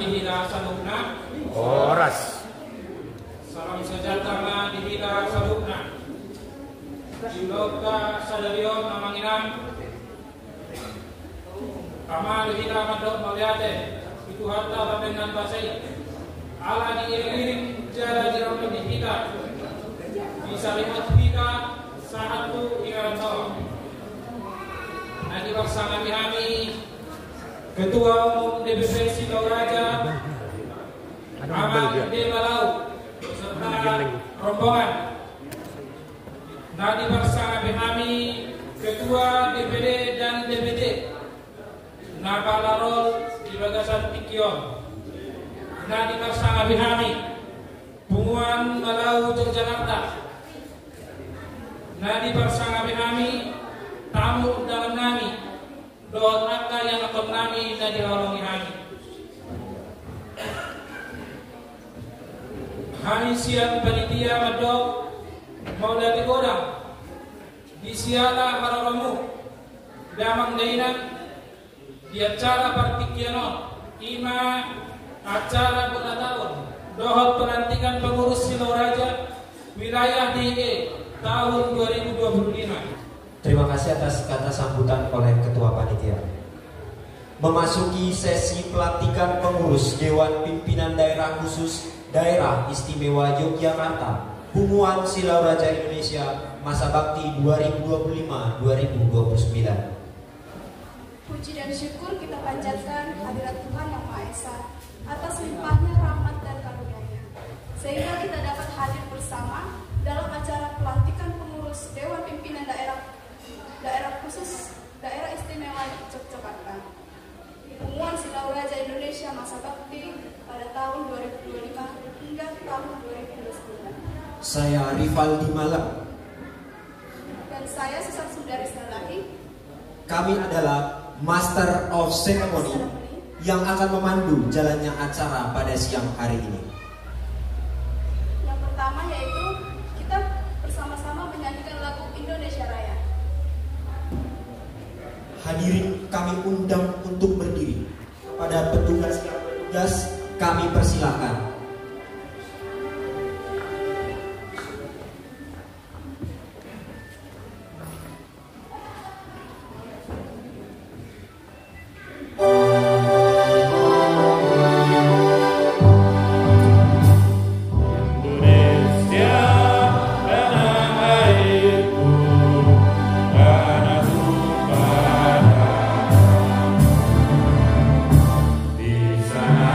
dihina salukna. Oras. Salam sejahtera dihina salukna. Jiloka sadarion namanginam. Kama dihina madok maliate. Itu harta bapengan basai. Ala diiring jala jiramen dihina. Bisa lihat kita satu iranto. Nanti bersama kami Ketua Umum DPP Sidoraja Aman D. Balau beserta rombongan. Nanti bersama kami Ketua DPD dan DPD Nabalarol di Bagasan Pikion. Nanti bersama kami Bunguan Balau Yogyakarta. Nanti bersama kami tamu dalam nami doa raka yang akan nami dan diolongi kami. Kami siap panitia madok mau dari godang di siala haramu damang dainan di acara partikiano ima acara berlatahun dohot pelantikan pengurus Sidoraja wilayah DIY tahun 2025. Terima kasih atas kata sambutan oleh Ketua Panitia. Memasuki sesi pelantikan pengurus Dewan Pimpinan Daerah Khusus Daerah Istimewa Yogyakarta, Bunguan Silauraja Indonesia, masa bakti 2025-2029. Puji dan syukur kita panjatkan hadirat Tuhan Yang Maha Esa atas limpahnya rahmat dan karunia-Nya, sehingga kita dapat hadir bersama dalam acara pelantikan pengurus Dewan Pimpinan Daerah Khusus Daerah Istimewa Yogyakarta, Bunguan Silauraja Indonesia masa bakti pada tahun 2025 hingga tahun 2029. Saya Rivaldi Malam. Dan saya Susan Sundari Salahi. Kami adalah Master of Ceremony yang akan memandu jalannya acara pada siang hari ini. Yang pertama yaitu kita bersama-sama menyanyikan lagu Indonesia Raya. Hadirin kami undang untuk berdiri. Pada petugas yang bertugas kami persilakan. Di sana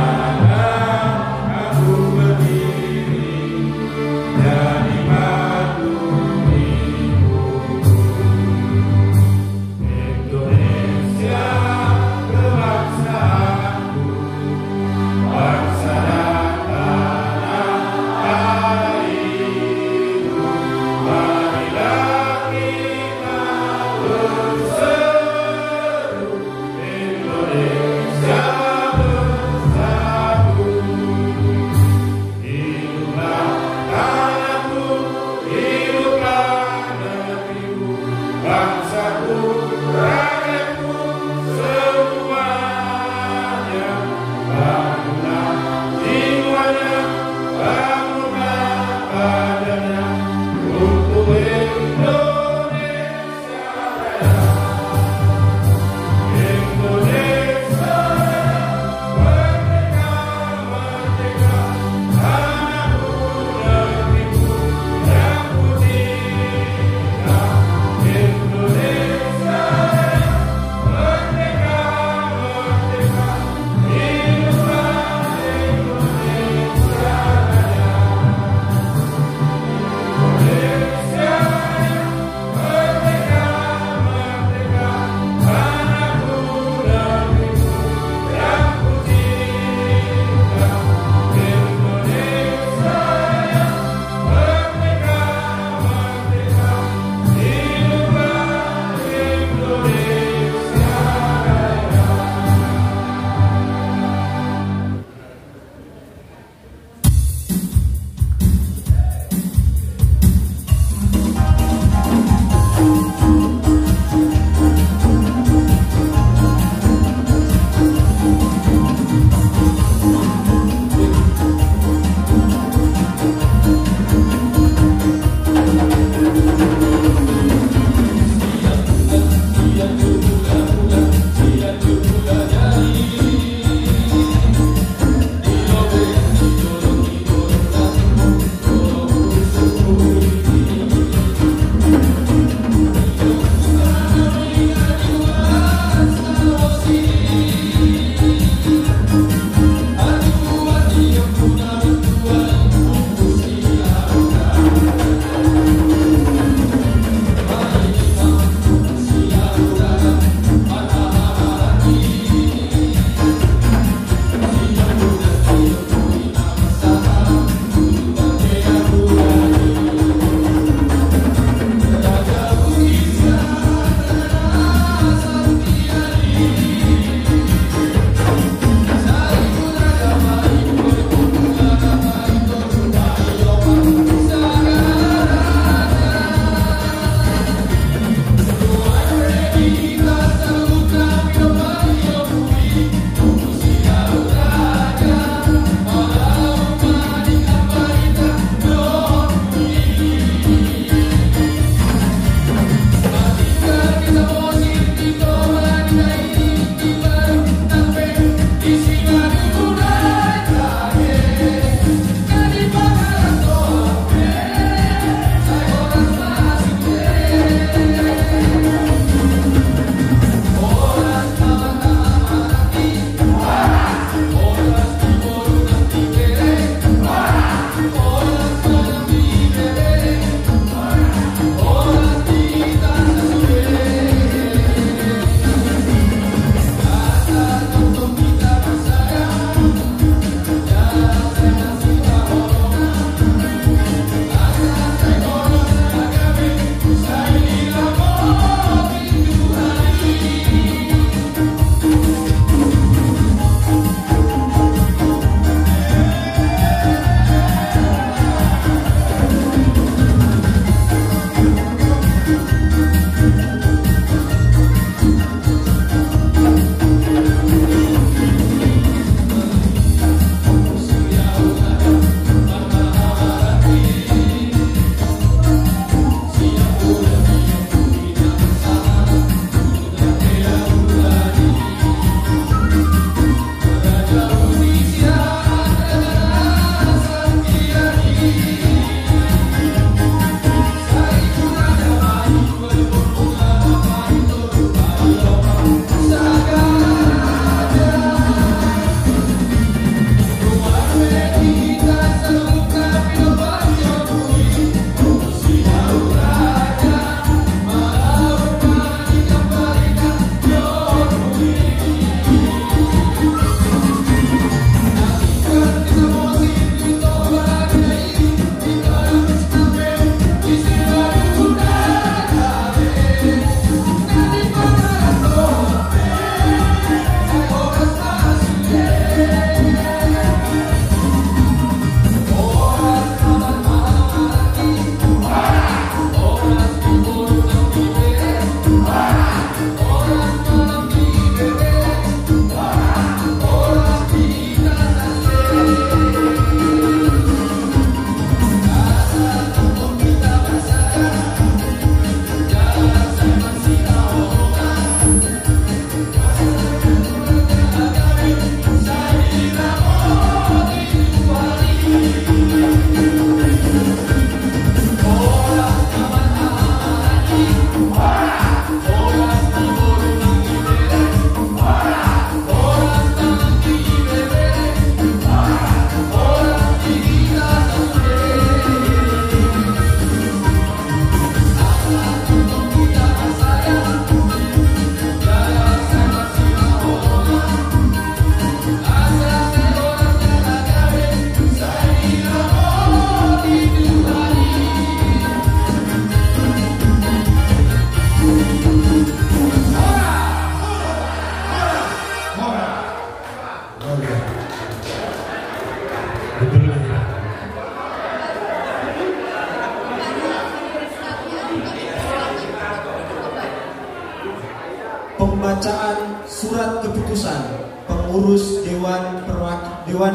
Pembacaan surat keputusan pengurus Dewan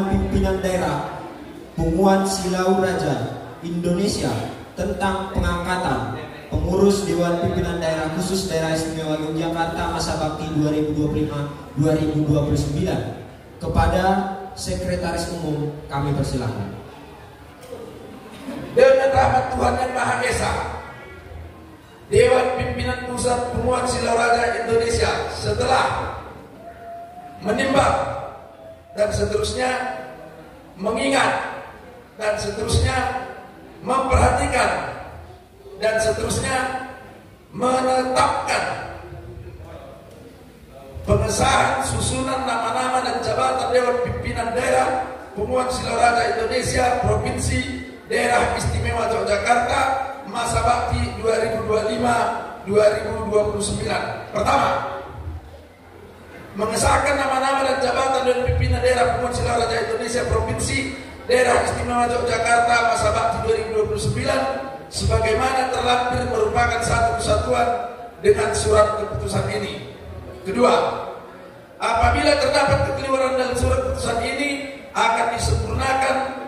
Pimpinan Daerah Punguan Silau Raja Indonesia tentang pengangkatan pengurus Dewan Pimpinan Daerah Khusus Daerah Istimewa Yogyakarta masa bakti 2025-2029. Kepada Sekretaris Umum kami persilahkan. Dengan rahmat Tuhan Yang Maha Esa, Dewan Pimpinan Pusat Punguan Silau Raja Indonesia setelah menimbang dan seterusnya mengingat dan seterusnya memperhatikan dan seterusnya menetapkan pengesahan susunan nama-nama dan jabatan Dewan Pimpinan Daerah Punguan Silau Raja Indonesia Provinsi Daerah Istimewa Yogyakarta masa bakti 2025-2029. Pertama, mengesahkan nama-nama dan jabatan Dewan Pimpinan Daerah Punguan Silau Raja Indonesia Provinsi Daerah Istimewa Yogyakarta masa bakti 2029 sebagaimana terlampir merupakan satu kesatuan dengan surat keputusan ini. Kedua, apabila terdapat kekeliruan dalam surat keputusan ini akan disempurnakan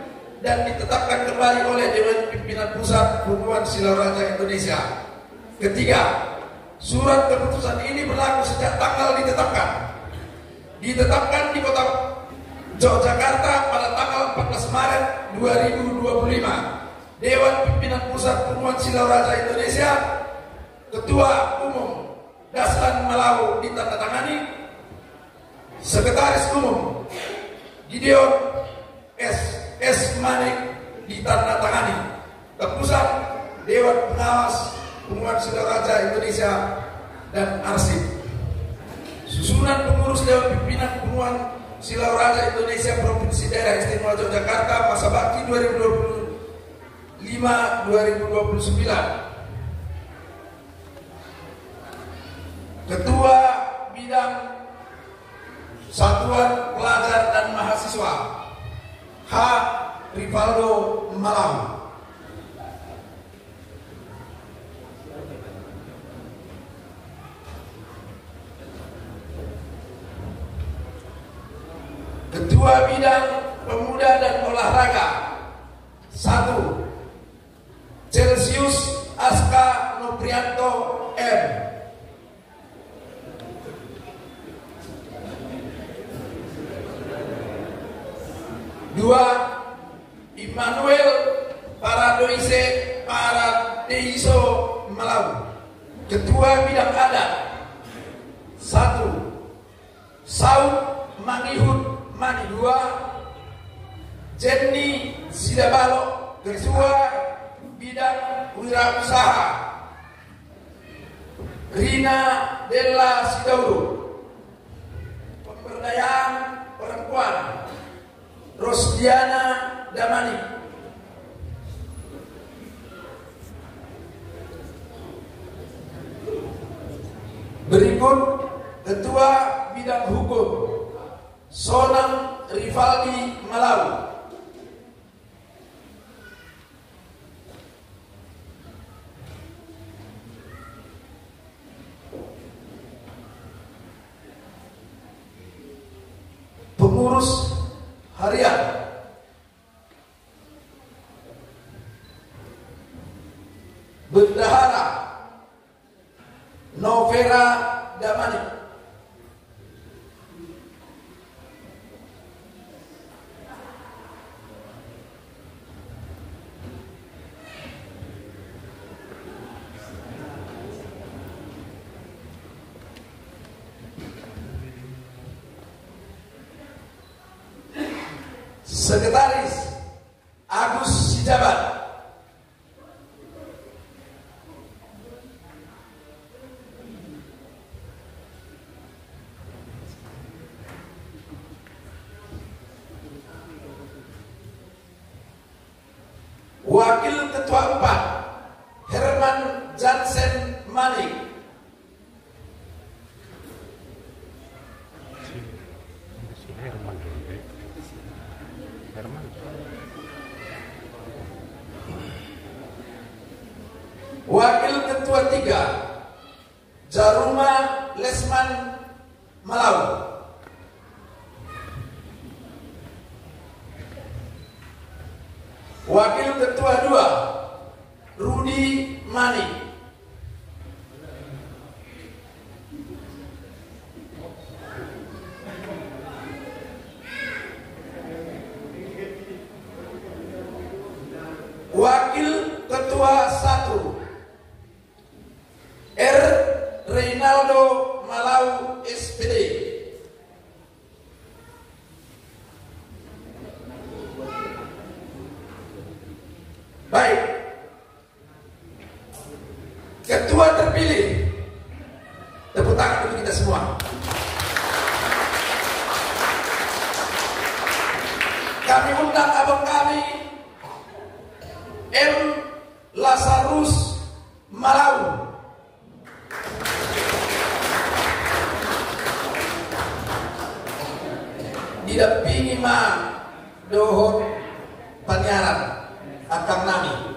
dan ditetapkan kembali oleh Dewan Pimpinan Pusat Punguan Silau Raja Indonesia. Ketiga, surat keputusan ini berlaku sejak tanggal ditetapkan di Kota Yogyakarta pada tanggal 14 Maret 2025. Dewan Pimpinan Pusat Punguan Silau Raja Indonesia, Ketua Umum Daslan Malau ditandatangani, Sekretaris Umum Gideon S. Manik ditandatangani, Keputusan Dewan Pengawas Punguan Silau Raja Indonesia dan arsip. Susunan pengurus Dewan Pimpinan Punguan Silau Raja Indonesia Provinsi Daerah Istimewa Yogyakarta masa bakti 2025-2029. Ketua Bidang Satuan Pelajar dan Mahasiswa H. Rivaldo Malau. Ketua Bidang Pemuda dan Olahraga 1. Celsius Aska Noprianto M. 2. Immanuel Paradeiso Malau, Ketua Bidang Adat. 1. Saud Mangihud Mani. 2. Jenny Sidabalo, Ketua Bidang Wirausaha. Rina Della Sidauro, Pemberdayaan Perempuan. Rosdiana Damani. Berikut Ketua Bidang Hukum Sonang Rivaldi Malau. Pengurus Harian Bendahara Novera Damani. Sekretaris Agus Sijabat. Wakil Ketua 4 Herman Jansen Manik. Wakil Ketua 3 Jaruma Lesman Malau. Wakil Ketua 2 Rudi Mani. Wakil Ketua 1 R. Reynaldo Malau SPD. Baik, ketua terpilih, tepuk tangan untuk kita semua. Kami undang abang kami M. Lazarus Malau. Didampingi Ma Dohot Panyaran Akang Nami.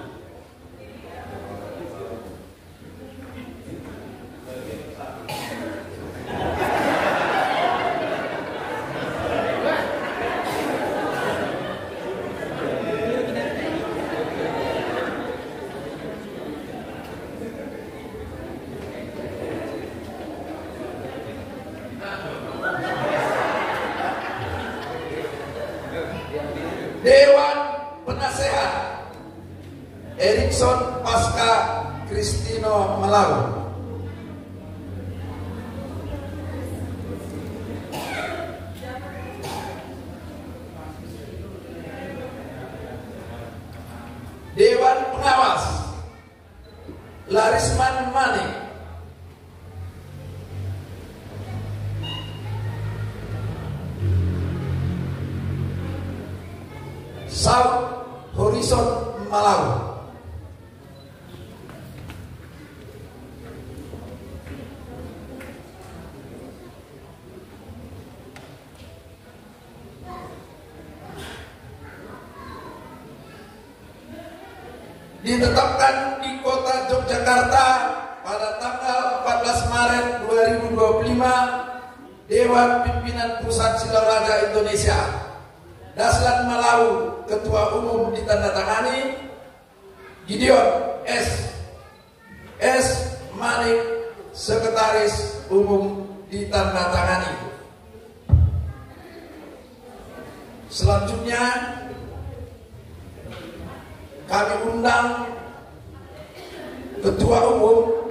Dewan Penasehat Erikson Pasca Kristino Malau. Dewan Pengawas Larisman Mane. South Horizon Malau. Ditetapkan di kota Yogyakarta pada tanggal 14 Maret 2025 Dewan Pimpinan Pusat Silaraja Indonesia. Daslan Malau Ketua Umum ditandatangani, Gideon S. Manik Sekretaris Umum ditandatangani. Selanjutnya kami undang Ketua Umum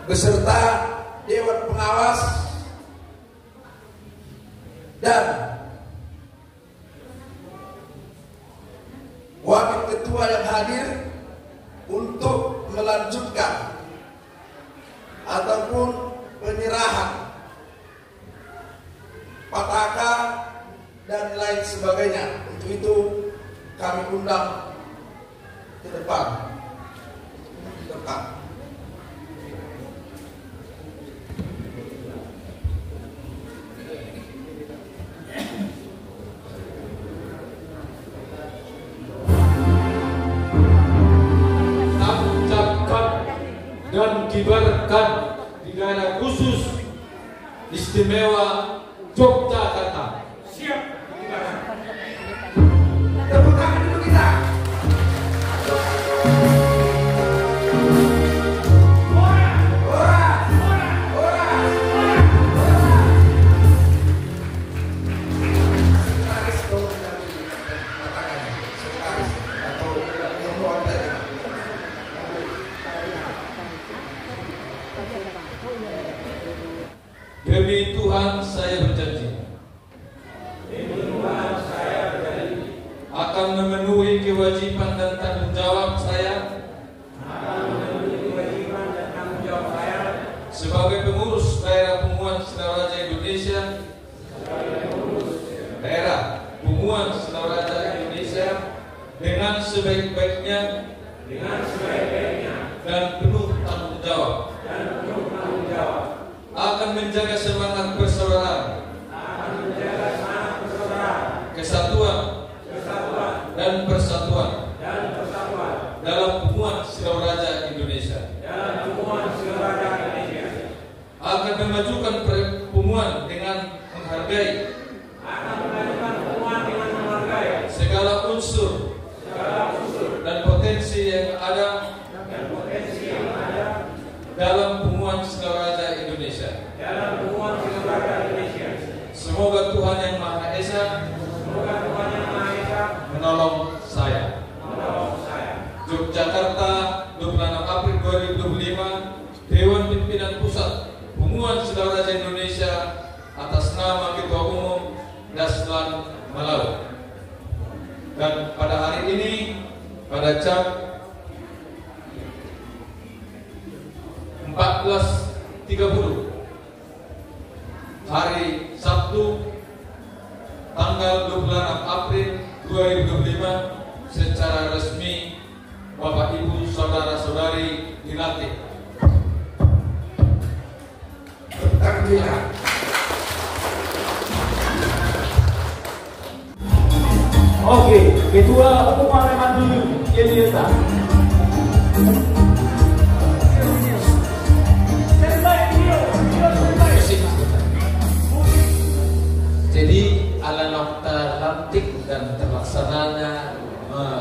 beserta Dewan Pengawas dan Wakil Ketua yang hadir untuk melanjutkan ataupun penyerahan pataka dan lain sebagainya. Untuk itu kami undang ke depan. Dan dikibarkan di daerah khusus istimewa Yogyakarta. Siap dikibarkan. Tepuk tangan dulu kita. Demi Tuhan saya berjanji akan memenuhi kewajiban dan tanggung jawab saya sebagai pengurus daerah Pemuan Silaraja Indonesia, dengan sebaik-baiknya dan penuh tanggung jawab. Akan menjaga semangat persaudaraan, kesatuan dan persatuan dalam Pemuan Silaraja memajukan perhubungan dengan menghargai segala unsur dan potensi yang ada dalam Pemuan Silauraja Indonesia. Semoga Tuhan Yang Maha Esa menolong saya. Yogyakarta, 26 April 2025, Dewan Pimpinan Pusat Pemuan Silauraja Indonesia atas nama Ketua Umum Daslan Malawi. Dan pada hari ini, pada jam 14.30 hari Sabtu tanggal 26 April 2025 secara resmi Bapak Ibu Saudara-saudari dilantik. Takbir. Oke, Ketua Umum Parlemen dulu Yelieta. Jadi ala nokta lantik dan terlaksananya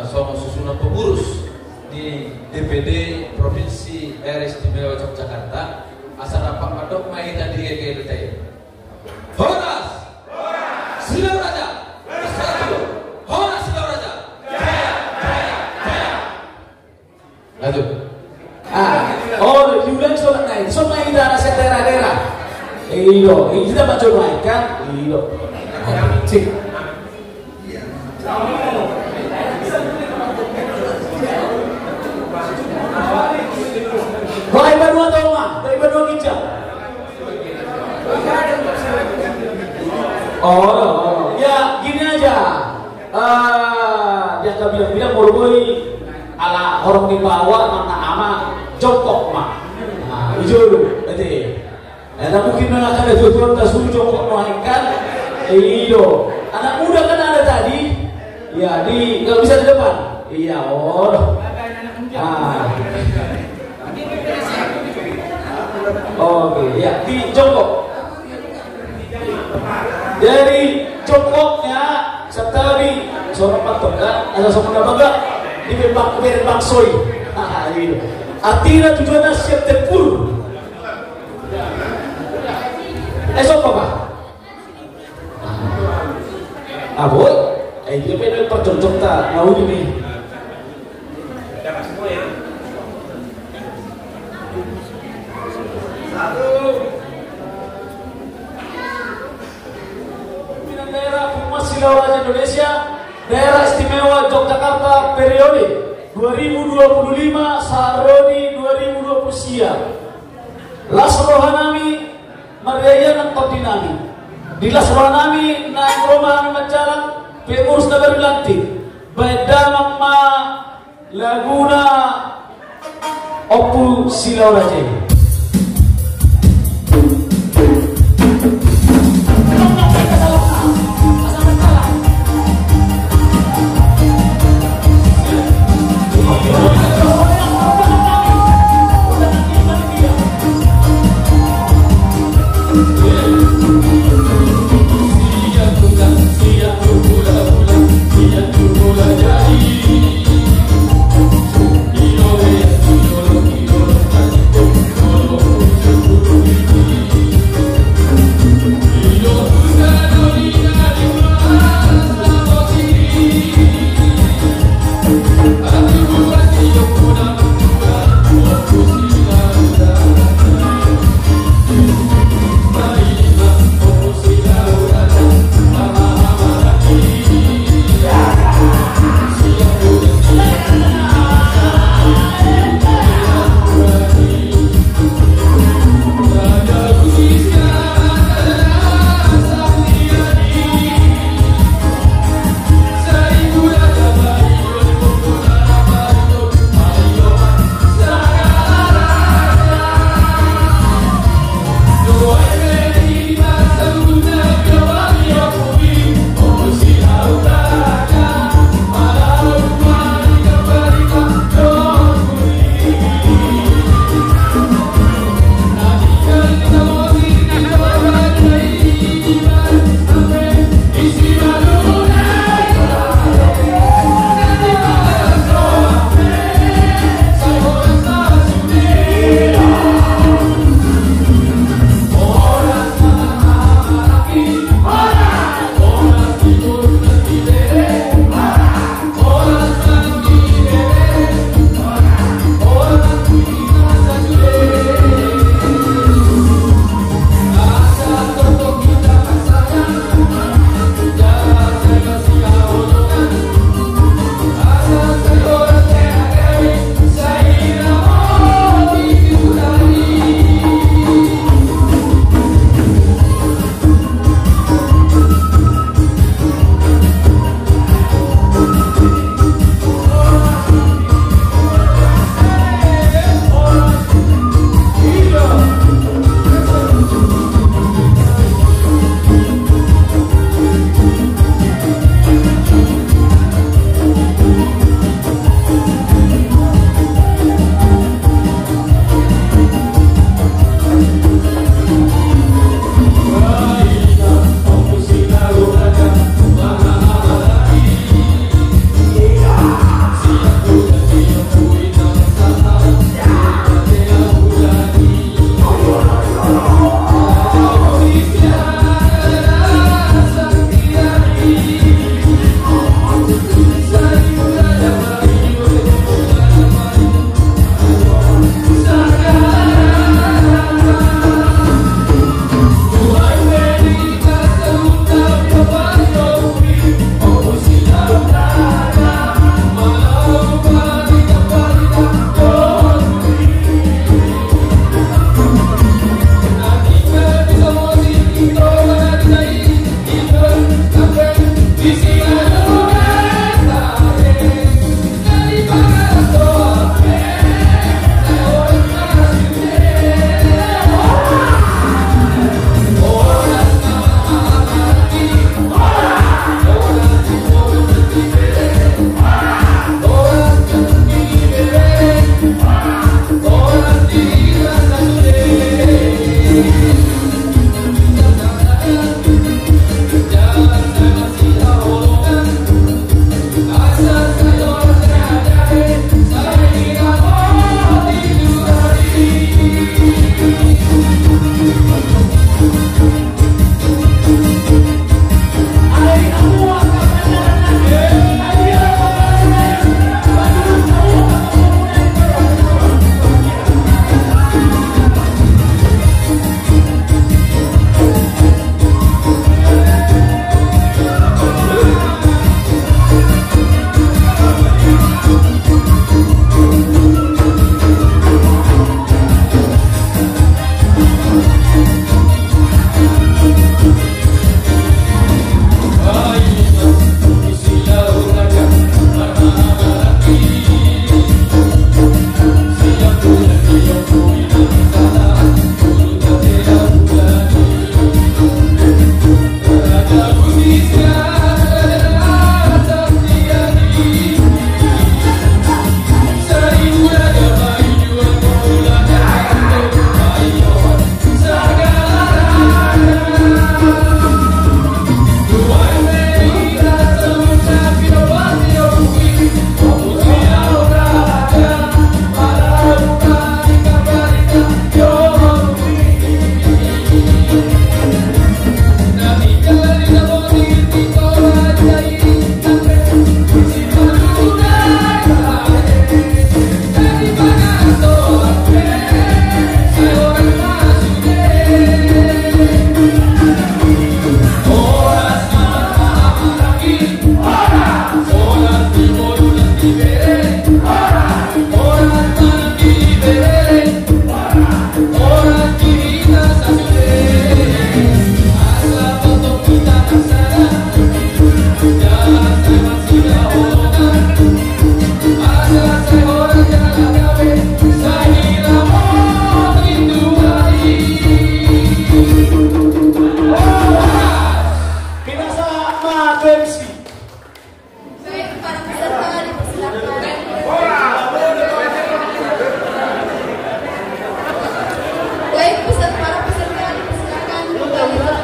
soal susunan pengurus di DPD Provinsi Daerah Istimewa Yogyakarta asal rapat madok mai tadi kayak Horas Silauraja bersatu. Horas Silauraja jaya jaya jaya. Lanjut. Diulang soal naik. So main daerah daerah. Iyo, kita baca naik kan? Iyo. Cik. Dari Bandung atau Oma? Dari Bandung Kijang. Oh, ya gini aja. Dia tak bilang boy ala orang di bawah mana ama jongkok mah. Nah, hijau dulu, nanti. Nah, mungkin akan ada tujuan tak suruh jongkok melahirkan. Iyo, anak muda kan ada tadi. Ya di nggak bisa di depan. Iya, Oke, ya di jongkok. Dari jongkoknya setelah di seorang patok kan, ada seorang bangga di bebak soy. Ini. Artinya tujuannya siap tempur. Esok apa? Boy, dia pengen percocok tak mau ini. Pimpinan daerah Pemuan Silauraja Indonesia, Daerah Istimewa Yogyakarta periode 2025 Saroni 2020 siang. Lasrohanami Mariaya nang Kodinami. Di Lasrohanami nang Romani Majalang Pengurus Negara Lantik. Bedamang ma Laguna Opu Silauraja. Jadi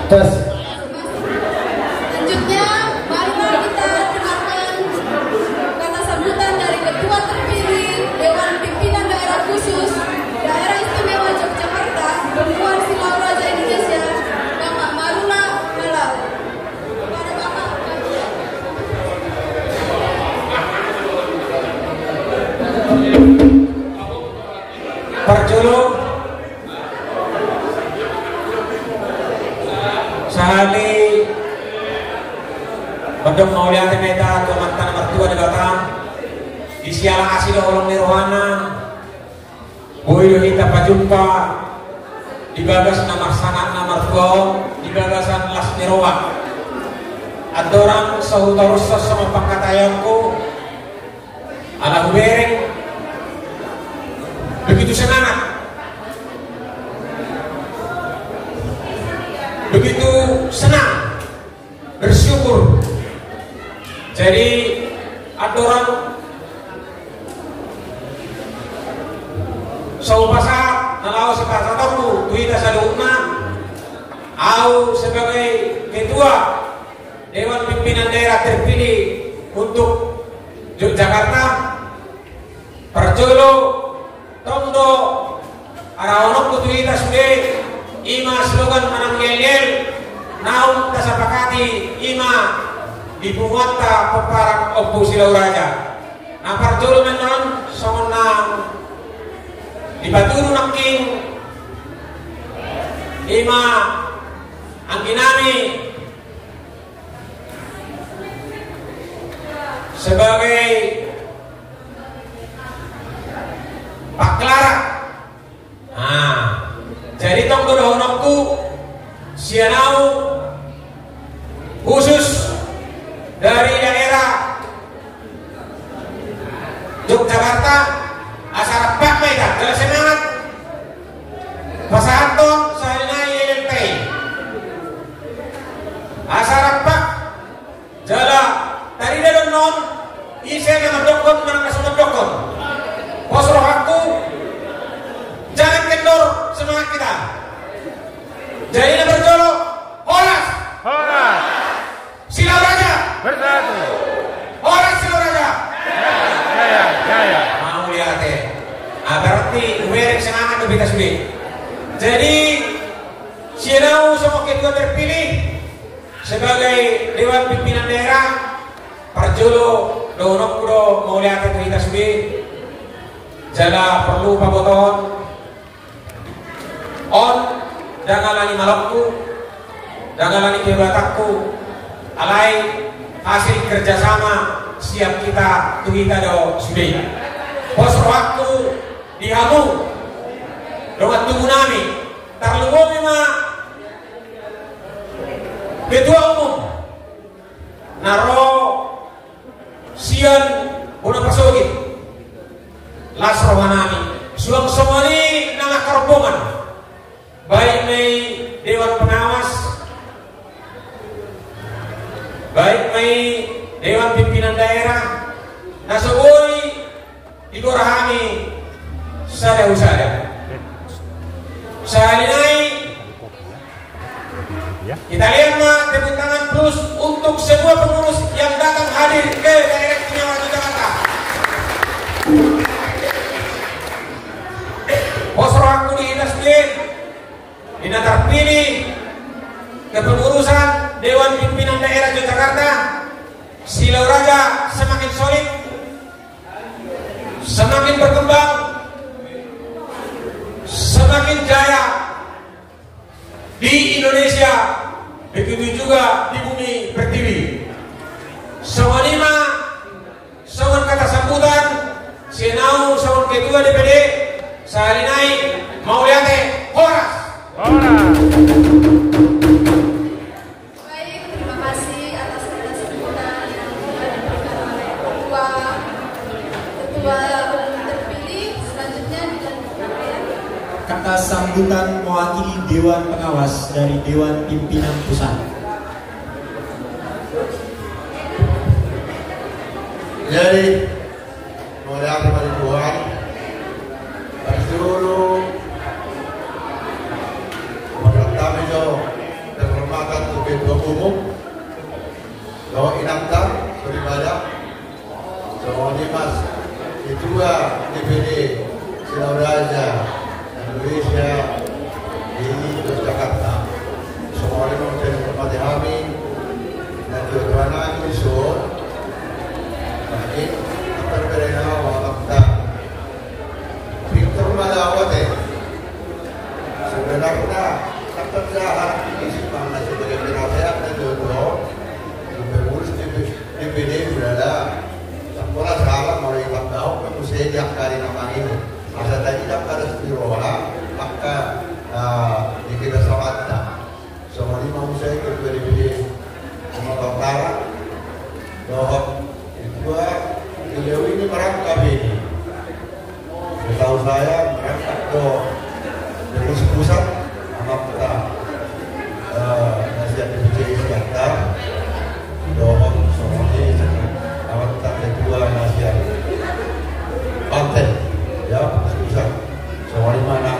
Tes. Selanjutnya, marilah kita dengarkan kata sambutan dari Ketua terpilih Dewan Pimpinan Daerah Khusus Daerah Istimewa Yogyakarta, Benua Silau Raja Indonesia, Bapak Marula Malau. Kepada Bapak. Perjulu sahali bedong mau lihat meta atau mantan mertua negara di sialang asli orang nirwana boyo kita pajumpa di bagas nomor sangat nomor dua di bagasan las nirwa ada orang sahutarus sama pangkatayangku ala hubereng begitu semangat, begitu senang, bersyukur. Jadi ada orang sau pasar nalau sepasar tahu tuita sadukna au sebagai ketua Dewan Pimpinan Daerah terpilih untuk Yogyakarta perjolo tondo araonok kutuita sude ima slogan manang yel naum tasapakati ima dibuata peparang Obu Silau Raja na parjolo menon songona dibaturu naking ima angkinami sebagai Pak Clara. Nah, jadi tong dohonokku sianau khusus dari daerah Yogyakarta asal Pak Mega jelas semangat pasanto saya YLT asal Pak jala tadi dia non isi nama dokon mana kasih dokon Posroh aku jangan kendor semangat kita. Jadi berjolo Horas Silau Raja bersatu. Horas Silau Raja jaya. Mau lihat berarti merek semangat lebih tasbih. Jadi Silau sama ketua terpilih sebagai Dewan Pimpinan Daerah perjolo donok kudo mau lihat itu tasbih. Jala perlu paboton on jangan lani malakku jangan lani kebatakku alai hasil kerjasama siap kita tuhita do sudah pos waktu dihamu dengan tunggu nami terlalu memang ketua umum naro sian guna pasogit las rohanami suang somani nama karombongan baik mai Dewan Pengawas baik mai Dewan Pimpinan Daerah nasogoi digorahami sada-usada sahalinai kita lihat tepuk tangan plus untuk semua pengurus yang datang hadir ke daerah istimewa Yogyakarta. Posroh aku di Inasbien Dina terpilih kepengurusan Dewan Pimpinan Daerah Yogyakarta Silau Raja semakin solid, semakin berkembang, semakin jaya di Indonesia, begitu juga di bumi pertiwi. Sawan lima, sawan kata sambutan, senau sawan ketua DPD, sahalinai mau lihat Horas. Baik, terima kasih atas kata sambutan yang telah diberikan oleh ketua terpilih. Selanjutnya dilanjutkan oleh kata sambutan mewakili Dewan Pengawas dari Dewan Pimpinan Pusat. Jadi, mulai kepada Tuhan, seluruh kami jo terhormat benar-benar terjahat disimpang sebagai penasehat dan jodoh pengurus DPD berada sekolah sahabat mulai tahu kemudian yang kali nama ini masa tadi tak ada istiroha maka di kita sahabatnya semua ini mau saya ke DPD Sumatera Utara bahwa kedua beliau ini merangkap ini setahu saya merangkap ke pengurus pusat sama kita nasihat DPD Jakarta doa semua ini sama kita kedua nasihat Banten ya pengurus pusat semua di mana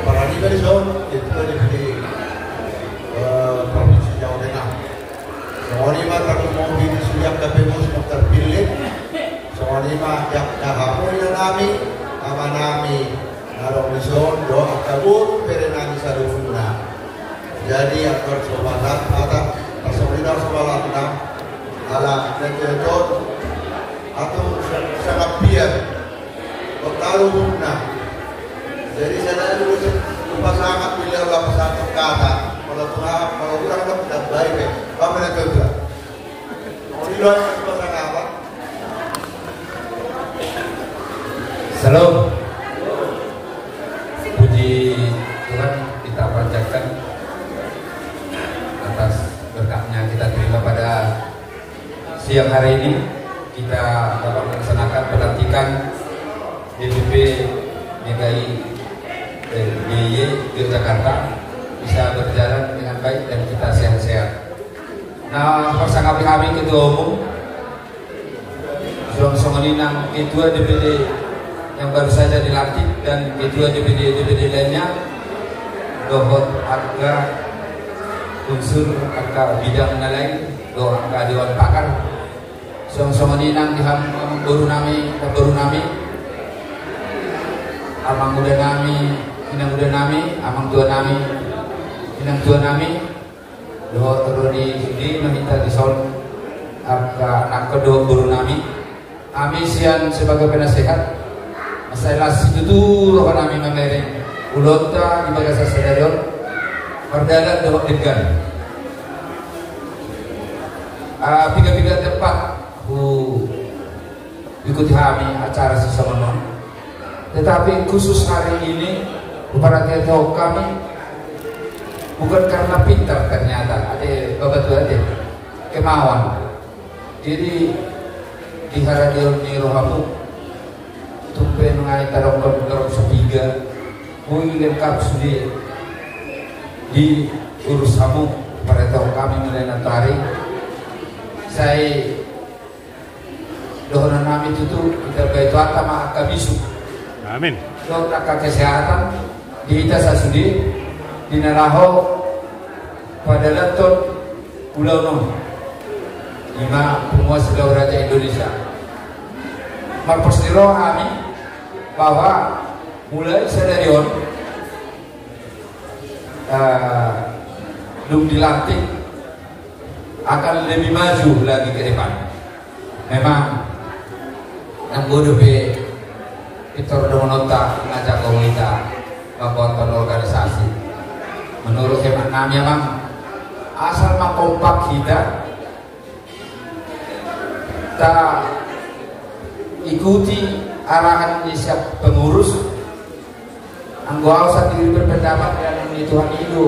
para di Barisan itu DPD Provinsi Jawa Tengah semua ini kalau mau pilih siap ke pengurus terpilih semua ini yang kamu dan nami sama nami narong lison doa kabur perenani sarufuna jadi aktor sobatat atau personil sobalatna ala neketot atau sangat biar bertaruhna jadi saya dulu pasangan pilih lah pasangan kata kalau kurang tidak baik apa yang kedua mau diluar pasangan apa Salam puji Tuhan kita panjatkan atas berkatnya kita terima pada siang hari ini kita dapat melaksanakan pelantikan DPP DKI DIY Yogyakarta bisa berjalan dengan baik dan kita sehat-sehat. Nah, bersama kami Ketua Umum Songoninang Ketua DPD yang baru saja dilantik dan Ketua DPD lainnya dohot harga unsur harga bidang lain doh harga Dewan Pakar Songoninang diham baru nami amang muda nami inang muda nami amang tua nami inang tua nami dohot rodi di meminta disol harga anak kedua baru nami amisian sebagai penasehat masalah situ roh kami memereng ulota di bagasa stadion perdalan dewak degan tiga tempat ikuti kami acara sesama tetapi khusus hari ini para tahu kami bukan karena pintar ternyata ada bapak tua ada kemauan jadi di harapan ni rohamu tumpe mengenai tarong sepiga mungkin lengkap sudah di urus kamu pada tahu kami mulai natari saya doa nami itu kita baik atama akabisu amin doa kesehatan di kita sasudi di naraho pada laton pulau nom lima penguasa Selau Raja Indonesia marpostiro kami bahwa mulai stadion belum dilantik akan lebih maju lagi ke depan. Memang yang bodoh be itu udah menota ngajak komunitas membuat organisasi. Menurut hemat kami memang asal kompak kita ikuti arahan siap pengurus anggota sendiri berpendapat dan Tuhan itu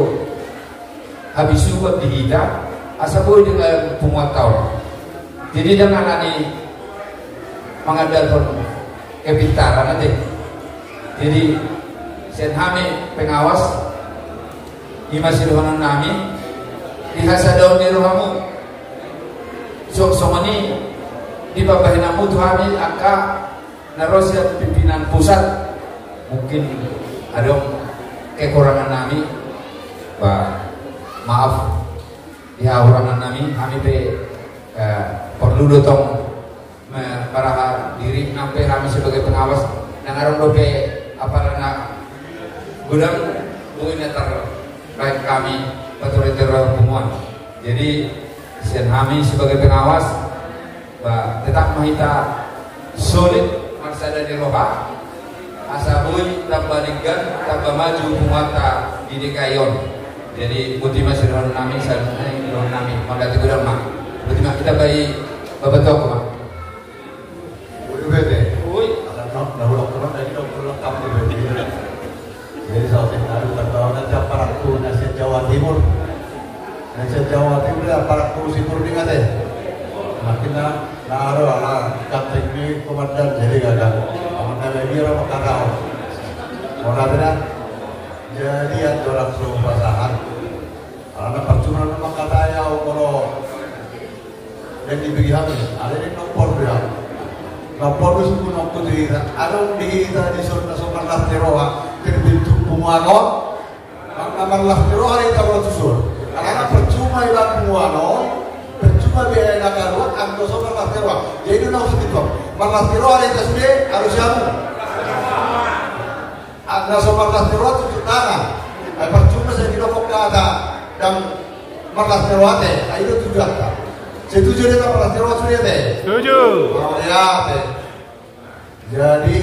habis support di kita asal boleh dengan pemuatau jadi dengan ini mengandalkan kepintaran nanti jadi senhami pengawas di masih rohanan nami di hasadaun di rohamu sok ini di babahin namu Tuhan angka narosiat pimpinan pusat mungkin ada kekurangan nami maaf di haurangan nami kami perlu dotong para diri sampai kami sebagai pengawas dan orang dope apa lana gudang mungkin terbaik kami otoriter pengumuman jadi sen kami sebagai pengawas tetap mahita solid marsada di roba asabui tambah nigan tambah maju kumata di DKIon. Jadi motivasi roh nami seharusnya roh nami mandati gudang mak. Motivasi kita bayi bapak toko mak. Udah bete. Ui. Dah ulang dari dokter lengkap bete. Jadi saya tahu bertahu nanti aparatku nasihat Jawa Timur. Nasihat Jawa Timur aparatku Timur ni kata. Makin naruh ala kapten ni komandan jadi gagal. Komandan lagi orang makarau. Orang benar. Jadi ada orang suruh pasangan. Karena percuma nama kata ya kalau yang diberi hamil, ada yang nombor dia. Nombor itu suku nombor dihita. Ada dihita di sopan lah teroa terbentuk penguanon. Nama lah teroa itu kalau susul. Karena percuma ilang penguanon, percuma biaya nagaruan, angko sopan lah teroa. Jadi nak segitu. Malah teroa itu sudah harus jamu. Anda sopan lah teroa tujuh tangan. Percuma saya tidak mau kata dan malah teroa teh. Itu tujuh kata. Setuju dengan malah teroa sudah teh. Setuju. Oh ya teh. Jadi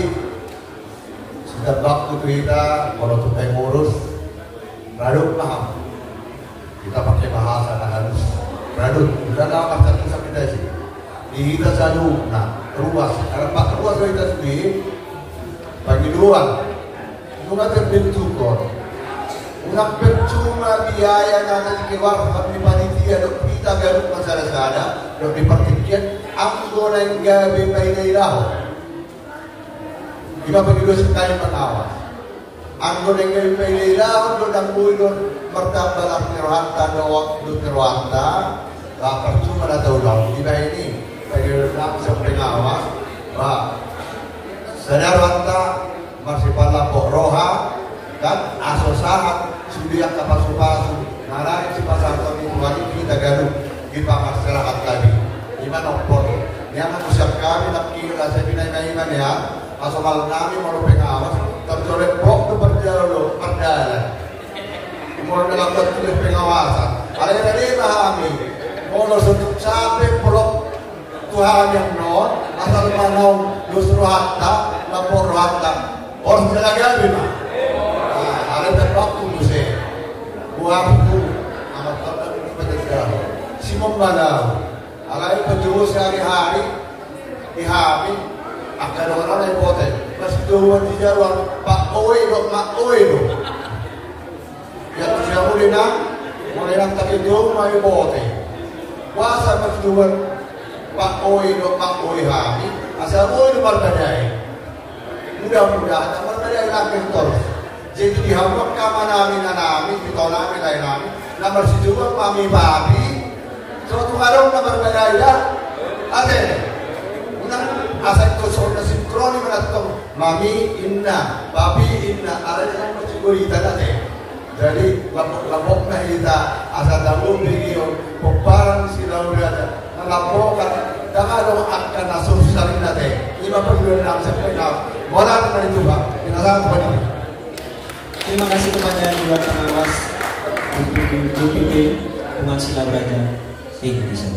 setiap waktu kita kalau kita ngurus radut paham. Kita pakai bahasa halus. Radut. Kita tahu macam kita kita sih. Di kita selalu ruas. Karena pak ruas kita sendiri bagi dua. Itu kan terbentuk kok. Unak percuma biaya nanti keluar di panitia dok kita garuk masalah sada dok di pertikian anggo nang gabe painai dah. Kita bagi dua sekali pengawas. Anggo nang gabe painai dah dok dan buidon bertambah terohanta dok terohanta. Lah percuma dah tahu dah. Kita ini bagi langsung pengawas. Bah sadar hanta masih pada roha dan asosahan sudah kapasu-pasu narai si pasar kami tuan kita gaduh di masyarakat kami iman opor yang manusia kami nak kira saya binai iman ya asomal kami mau pengawas terjolek bok tu berjalan perdalan mau melakukan tulis pengawasan ada yang tadi pahami mau untuk sampai pelok Tuhan yang non asal manau justru hatta lapor hatta orang tidak gaduh mah ada terpaku musik buahku amat kata ini berdekat si membalau alai penjual sehari-hari dihami akan orang yang boten masih dua di jalan pak oe dok mak oe dok yang sudah mulai nang tak itu mai boten puasa masih dua pak oe dok mak oe hami asal oe di berdaya mudah-mudahan berdaya lagi terus. Jadi dihambak kama namin, kita namin lain namin. Nomor si juga mami babi. Suatu karung nomor beraya. Ate, unang asal itu soalnya sinkronis menatong mami inna, babi inna. Ada yang masih gurita nate. Jadi lapok na kita asal dalam video peparan silau ada melaporkan dengan dong akan nasur saling nate. 50 sampai 6. Moral dari Tuhan. Kita begini. Terima kasih kepada Dewan Pengawas UPP Umat Silau Raja Indonesia.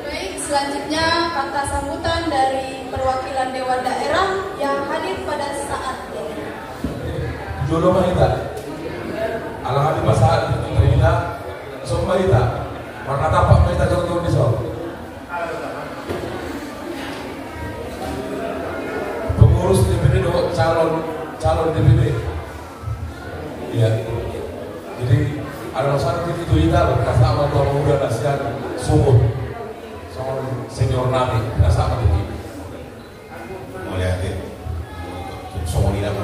Baik, selanjutnya kata sambutan dari perwakilan Dewan Daerah yang hadir pada saat ini. Jodoh Mahita, alhamdulillah pasahan itu Mahita, so Mahita, warna tapak Mahita contoh di so. Pengurus DPD do calon DPD. Ya, jadi ada satu itu kita bersama tua muda nasihat sumur, soal senior nabi bersama di sini. Mulai ada, semua ini nama.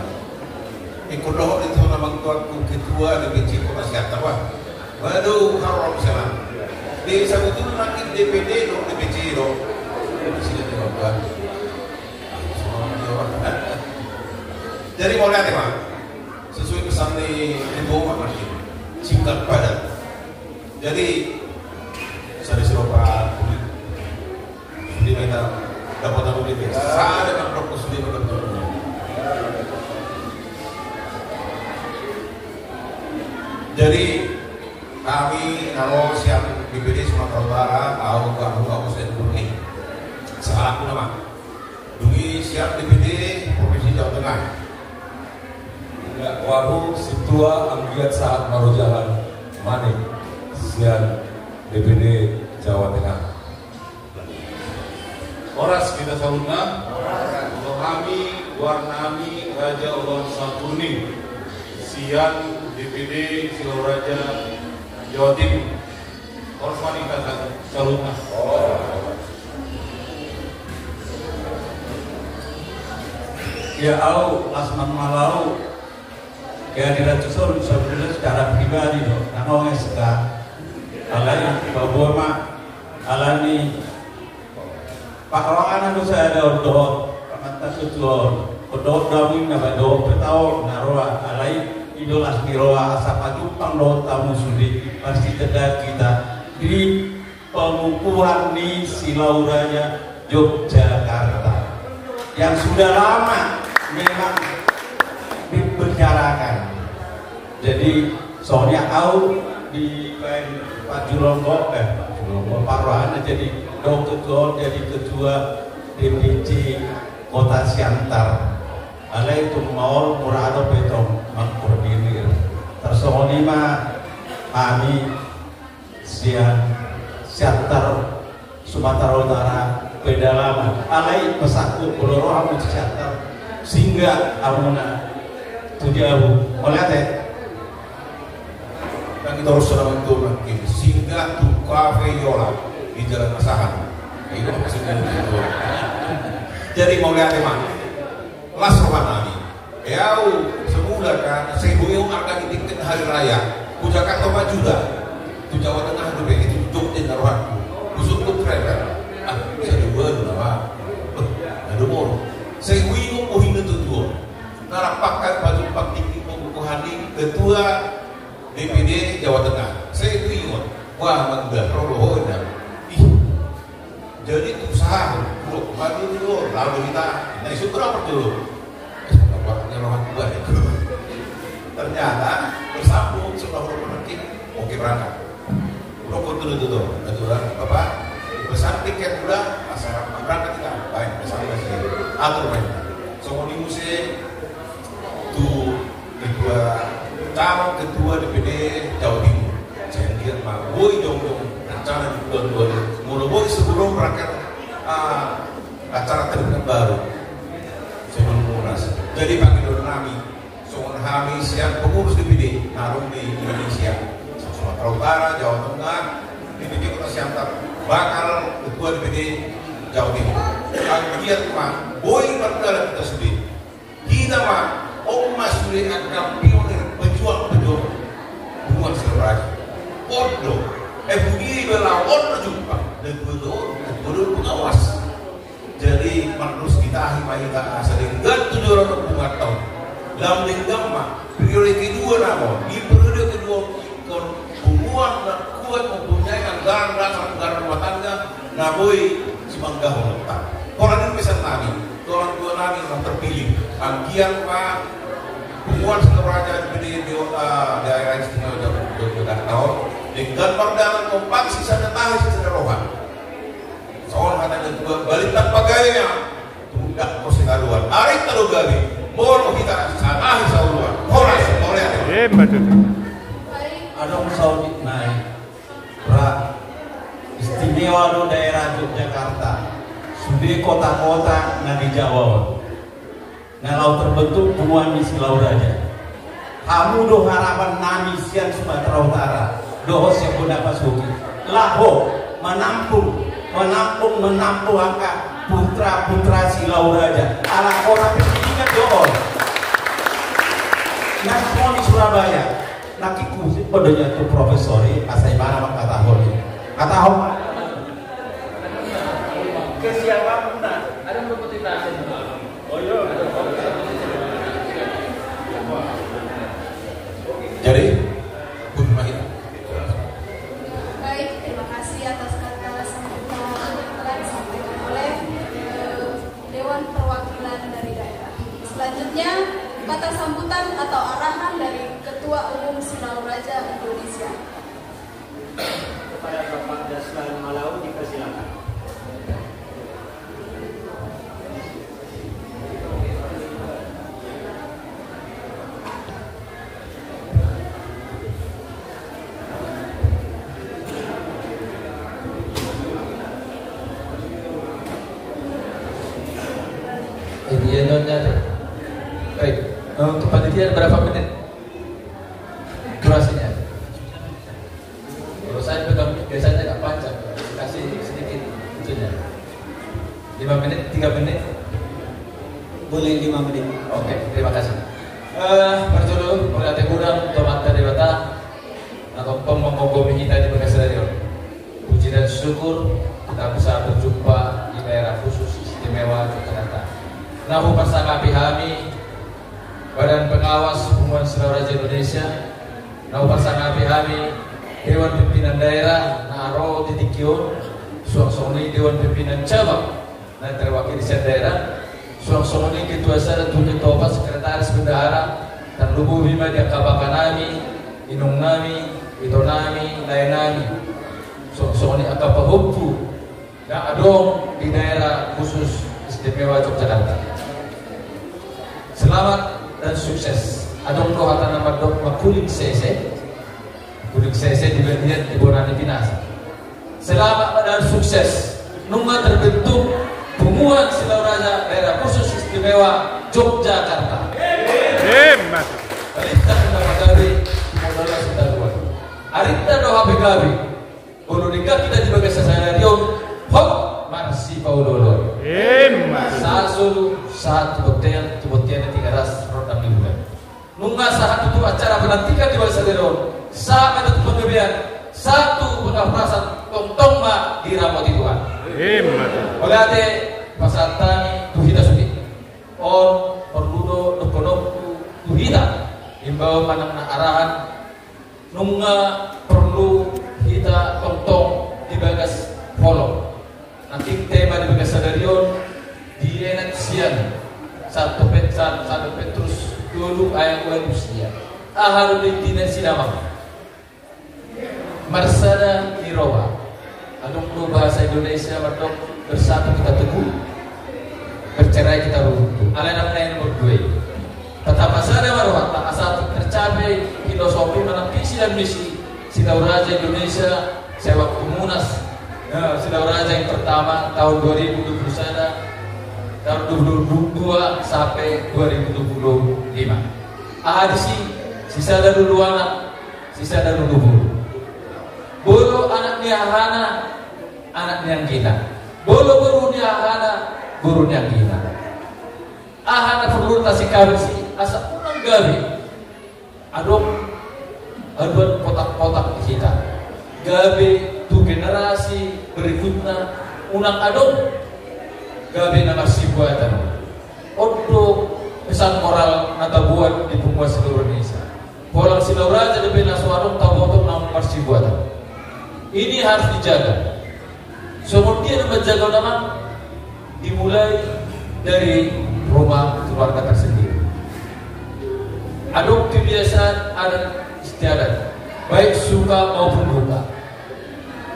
Ikut doa itu nama tuanku ketua DPC nasihat apa? Waduh, kalau misalnya di sabutu makin DPD do DPC do, sini juga. Jadi mulai ada mah. Sesuai pesan di bawah masih singkat padat. Jadi saya disuruh Pak Sudi kita dapat apa gitu. Saya dengan Prof Sudi betul. Jadi kami kalau siap DPD Sumatera Utara aku saya dungi. Salah aku nama. Dungi siap DPD Provinsi Jawa Tengah. Waru Situa Anggiat Saat Marujahan Manik Sian DPD Jawa Tengah. Oras kita saluna, Rohami Warnami Raja Allah Sampurni Sian DPD Silauraja Jawa Timur. Oras wanita saluna. Ya au Asman Malau kehadiran susun sebenarnya secara pribadi loh, karena orang suka alai bahwa mak alani Pak Rohana tu saya ada doa mata susun doa dami nama doa petau naroa alai idol asmiroa asap ajupang doa tamu sudi pasti tidak kita di pengukuhan di Silauraja Yogyakarta yang sudah lama memang dibicarakan. Jadi soalnya au di Pak Julonggo Pak Rohana jadi dokter jadi ketua DPC Kota Siantar. Ala itu mau murado petong mangkoordinir. Tersoni mah kami Siantar Sumatera Utara pedalaman. Alai pesaku peloro amu Siantar sehingga amuna tujuh oleh teh dan kita harus serang itu lagi sehingga tuh kafe Yola di Jalan Asahan itu maksudnya itu. Jadi mau lihat mana las rohani ya semula kan sebuyung akan ditingkat hari raya ku Jakarta mah juga tu Jawa Tengah tu itu Jogja naruhanku busuk tu keren kan bisa dibuat nama ada mor sebuyung uhin itu tuh narapakan baju pak tinggi pengukuhani ketua DPD Jawa Tengah saya itu ingat wah mangga rodoh ih jadi itu usaha bro maju dulu lalu kita nah isu berapa dulu bapaknya rohan juga ternyata bersambung setelah berpenakin oke berangkat rokok dulu aturan bapak pesan tiket udah masyarakat berangkat kita baik pesan atur baik semua di musim tuh ketua DPD Jawa Timur saya lihat mah boy dong rencana di bulan mulai boy sebelum berangkat acara terbuka baru sebelum munas jadi panggil kami soal kami siap pengurus DPD naruh di Indonesia Sumatera Utara Jawa Tengah DPD Kota Siantar bakal ketua DPD Jawa Timur lihat mah boy berdalam kita sendiri kita mah Mas Suri akan pionir pejuang hubungan Silauraja. Odo, begini belawon berjumpa dan betul pengawas. Jadi manusia kita kita sering tujuh orang hubungan tahun. Dalam linggam mah prioritas kedua nama di periode kedua hubungan dan kuat mempunyai anggaran dasar anggaran rumah tangga. Naboi semanggah letak. Orang ini bisa nabi, orang tua nabi yang terpilih. Anggian pak hubungan Silauraja di daerah istimewa Yogyakarta dengan perdagangan kompak sisa tahu sisa rohan soal katanya juga balik tanpa gaya tidak proses karuan hari terlalu gabi mohon kita sanah sauluan horas oleh ada saudi naik istimewa do daerah Yogyakarta sudah kota-kota nggak di Jawa. Nah, lalu terbentuk hubungan di Silauraja. Kamu doh harapan nami sian Sumatera Utara. Doh siap mendapat suki. Laho menampung angka putra Silauraja. Ala orang pendidikan doh. Nah, semua di Surabaya. Nakiku pedenya tuh profesori asai mana mak kata hon. Ke siapa pun ada berputih. Oh iya. Jadi, Bun Mahira. Baik, terima kasih atas kata sambutan yang telah disampaikan oleh Dewan Perwakilan dari daerah. Selanjutnya, kata sambutan atau arahan dari Ketua Umum Silauraja Indonesia. Kepada Bapak Daslan Malau dipersilakan. penantian berapa menit durasinya? Kalau saya pegang biasanya nggak panjang, kasih sedikit itunya. 5 menit, 3 menit. Boleh 5 menit. Oke, terima kasih. Pertulu mulai kurang tomat dari bata atau pemonggomi kita di Bekasi. Puji dan syukur kita bisa berjumpa di daerah khusus istimewa Yogyakarta. Nahu persanggapi kami Badan Pengawas Hubungan Saudara Indonesia. Nahu persanggapi kami Dewan Pimpinan Daerah Naro Titikion, suang-suang Dewan Pimpinan Cabang dan terwakili di daerah. Suang-suang Ketua Sada Tujuh Tobat Sekretaris Bendahara dan Lubu Bima di Akabakanami, Inung Nami, Ito Nami, Lain Nami. Suang-suang Akabahumpu dan Adong di daerah khusus istimewa Yogyakarta. Selamat dan sukses. Adong rohatan nama dok makuling sese. Kuling sese di bagian di Bonani Pinasa. Selamat dan sukses. Nungga terbentuk Hubungan Silau Raja daerah khusus istimewa Yogyakarta. Arita nama gabi modalnya sudah luar. Arita doa begabi. Ulu nikah kita di bagai sasarion. Hop marsi paulolor. Sasulu saat buktian di 300 rodang liburan. Nungga saat itu acara penantikan di bawah sasarion. Saat itu pengebian satu pengaprasan tong-tong ma diramati Tuhan. Oleh ade pasatani tuhita suki on perludo dokonom tuhita imbau manang na arahan nunga perlu kita tong-tong di bagas follow nanti tema di bagas sadarion di enak siang 1 Petrus dulu ayat 2 siang aharu di dinasi damang marsada niroba adung bahasa Indonesia berdok bersatu kita teguh bercerai kita runtuh alena yang nomor 2 tetap asada maruah tak asal tercapai filosofi dalam visi dan misi Silau Raja Indonesia sewa Munas Silau Raja yang pertama tahun 2021 tahun 2022 sampai 2025 ahadisi sisa dari dulu anak sisa dari dulu bolo anaknya hana anaknya kita bolo gurunya hana gurunya kita ahana perlu tasik kabisi asa unang gabi adong aduan kotak-kotak kita gabi tu generasi berikutnya unang adong gabi nama sibuatan untuk pesan moral nata buat di penguasa seluruh Indonesia polang Silau Raja di Benasuarung tabotok nama persibuatan ini harus dijaga. Kemudian menjaga nama dimulai dari rumah keluarga tersendiri. Ada kebiasaan adat istiadat, baik suka maupun duka.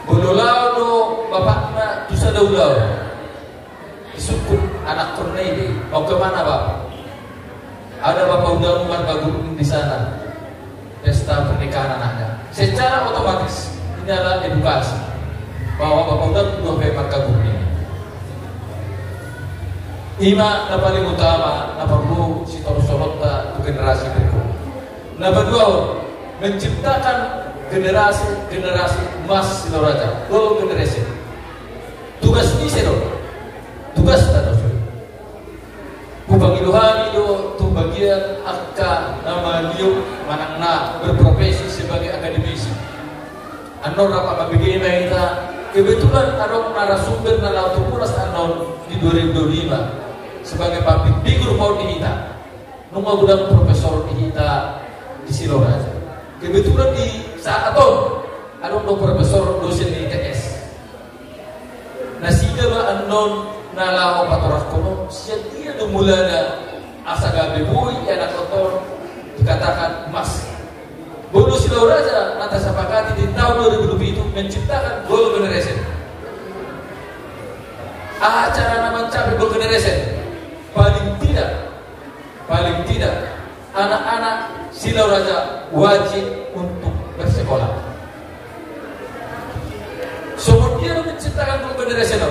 Bololau do bapaknya tu sadaulau. Disukun anak Corneli mau kemana bapak? Ada bapak udah umar bagurung di sana. Pesta pernikahan anaknya. Secara otomatis ini adalah edukasi bahwa bapak udah dua hebat kagum ini. Ima na paling utama na perlu si sorota generasi berikut. Nomor 2 menciptakan generasi emas Silau Raja, gold generation. Tugas ini sero, tugas tanah. Pubangiluhan itu tu bagian akka nama liu manangna berprofesi sebagai akademisi. Anon rapa mabigay kita kebetulan anong narasumber na lautupuras anon di 2025 sebagai public figure mau kita nung magudang profesor kita di Silau Raja. Kebetulan di saat aton anong no profesor dosen di ITS. Nasida ba anon nalaw patoras kono siya dia dumula na asa gabi boy anak kotor dikatakan emas. Bolo Silau Raja nanti sepakati di tahun 2007 menciptakan gold generation. Acara nama mencapai gold generation paling tidak anak-anak Silau Raja wajib untuk bersekolah. Kemudian menciptakan gold generation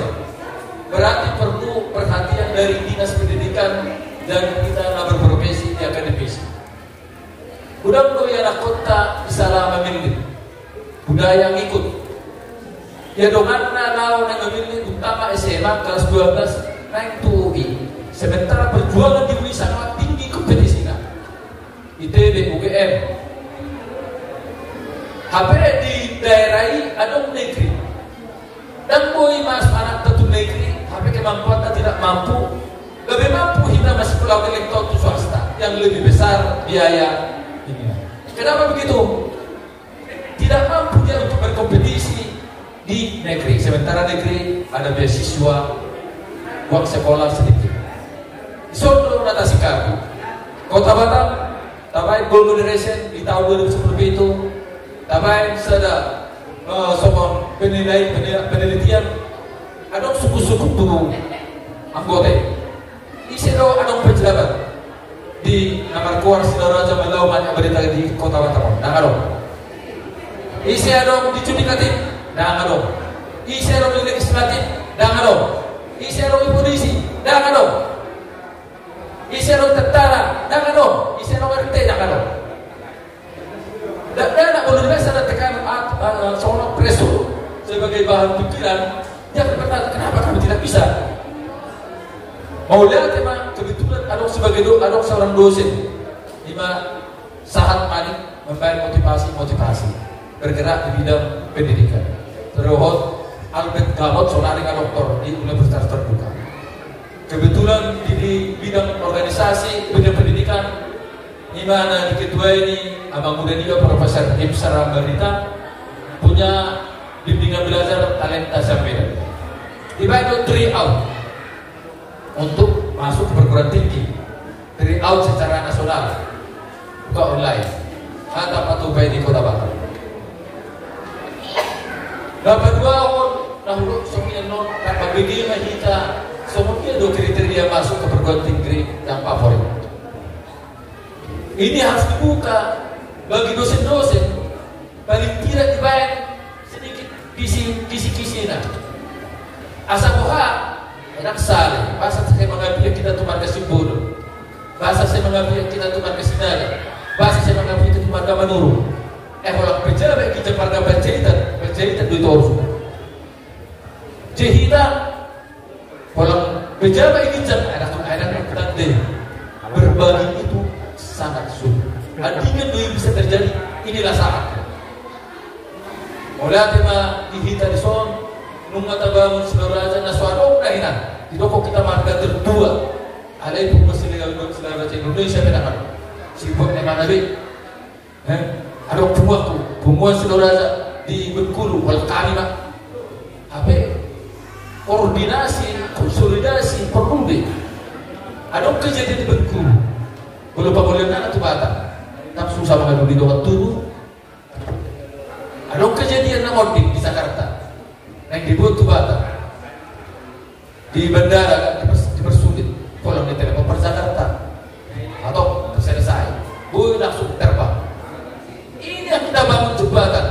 berarti perlu perhatian dari dinas pendidikan dan kita berprofesi di akademisi. Udang do ya kota salah memilih budaya yang ikut. Ya dongan nalau yang memilih utama SMA kelas 12 naik TUI. Sementara perjuangan di UI sangat tinggi kompetisinya. ITB, UGM. HP di daerah ini ada negeri. Dan boy mas anak tentu negeri, HP kemampuan tidak mampu. Lebih mampu kita masih pulau elektor itu swasta yang lebih besar biaya. Kenapa begitu? Tidak mampu dia untuk berkompetisi di negeri. Sementara negeri ada beasiswa, uang sekolah sedikit. Soto Natasi Kartu, Kota Batam, tabai Gold Generation di tahun 2010 itu, tabai sudah sokong penelitian, ada suku-suku tubuh anggota. Isi ada pejabat. Di Namar Kuar Sidaraja Malau banyak berita di Kota Batam. Dah ada. Isi ada di Judikatif. Dah ada. Isi ada di Legislatif. Dah ada. Isi ada di Polisi. Dah ada. Isi ada di Tentara. Dah ada. Isi ada di RT. Dah ada. Dan nak boleh biasa tekan seorang preso sebagai bahan pikiran. Dia berkata, kenapa kami tidak bisa? Mau lihat tema kebetulan ada sebagai ada seorang dosen lima sahat manik membayar motivasi bergerak di bidang pendidikan. Terus Albert Gamot sonari doktor di Universitas Terbuka. Kebetulan di bidang organisasi bidang pendidikan di mana di ketua ini abang muda juga Profesor Imsar Rambarita punya bimbingan belajar talenta sampai dibantu 3 out untuk masuk ke perguruan tinggi, 3 out secara nasional, buka online. Ada patubai di Kota Batam. Dapat 2 tahun dahulu semuanya non tanpa begini kita semuanya 2 kriteria masuk ke perguruan tinggi yang favorit. Ini harus dibuka bagi dosen-dosen paling tidak dibayar sedikit kisi-kisinya. Asal buka enak sekali. Bahasa saya mengambil kita tuh marga Simbodo. Bahasa saya mengambil kita tuh marga Sinada. Bahasa saya mengambil kita tuh marga Manuru. Kalau pejabat kita marga penjahitan duit orang. Jahitan. Kalau pejabat ini jangan ada tanda. Berbagi itu sangat sulit. Adingan duit bisa terjadi. Inilah saat. Oleh tema dihita di son. Nunga tabangun Sidaraja naswado dahinan. Di doko kita marga tertua. Alaikum wassalam Sidaraja Indonesia benar. Sibuk memang nabi. Ada pembuat Sidaraja di Bengkulu wal kami mak. Apa? Koordinasi, konsolidasi perlu deh. Ada kejadian di Bengkulu. Belum boleh anak tu Batam. Tak susah mengadu di doa tubuh. Ada kejadian namordik di Jakarta. Yang dibuat tu Batam di bandara dipersulit kalau di telepon per Jakarta atau selesai boleh langsung terbang. Ini yang kita bangun jembatan.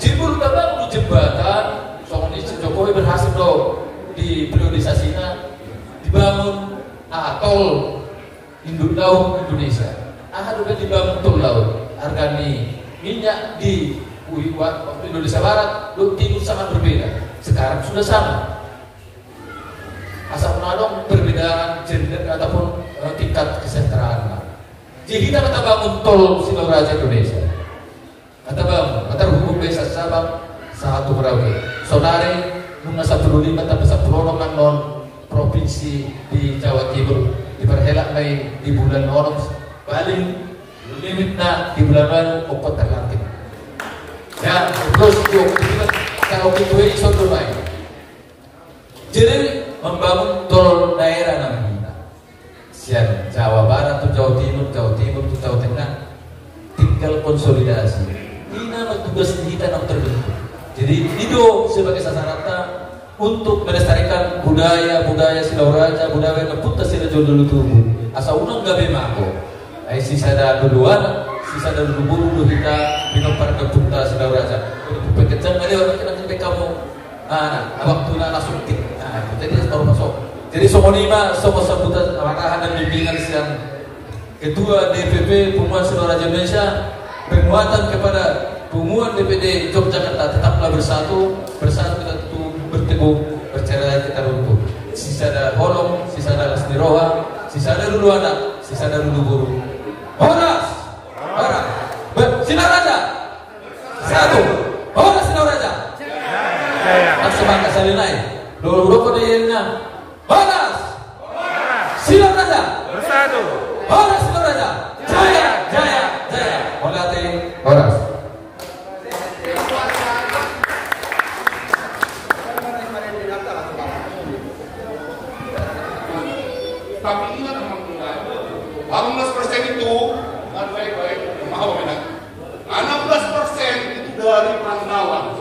Jibur kita bangun jembatan. Soalnya Jokowi berhasil loh di priorisasinya dibangun tol induk laut Indonesia. Udah dibangun tol laut. Harga minyak di waktu Indonesia Barat, timur sangat berbeda. Sekarang sudah sama. Asal menadong perbedaan gender ataupun tingkat kesejahteraan. Jadi kita kata bangun tol Sidaraja Indonesia. Kata bangun, kata hukum biasa Sabang satu berapa? Saudari nunga 15 tapi 10 non provinsi di Jawa Timur diperhelak baik di bulan Maret paling limitnya di bulan Oktober terlantik. Ya, terus kalau kita iso baik. Jadi membangun tol daerah namanya. Sian Jawa Barat atau Jawa Timur atau Jawa Tengah tinggal konsolidasi. Ini nama tugas kita yang terbentuk. Jadi itu sebagai sasaran untuk melestarikan budaya Sidaraja, budaya Keputa Sidaraja dulu tubuh. Asal unang gabe mako. Sisa ada duluan. Sisa dari dulu kita binopar Keputa Sidaraja. Untuk pekecang ada orang kita kamu, waktu langsung kita. Jadi baru masuk. Jadi semua lima, semua sebutan arahan dan bimbingan yang Ketua DPP Pemuda Saudara Indonesia, penguatan kepada Pemuda DPD Yogyakarta tetaplah bersatu kita tutup berteguh, percaya kita runtuh. Sisa ada holong, sisa ada lasniroha, sisa ada dulu anak, sisa ada dulu guru. Horas, horas, sinar raja, satu, horas sinar raja. Semangat salinai, dulu rokok dayanya, horas, sinar raja, bersatu, horas sinar raja, jaya, jaya, jaya, holate, horas. Tapi ingat teman-teman, 18% itu baik-baik, mau enak. 16% itu dari Pandawan.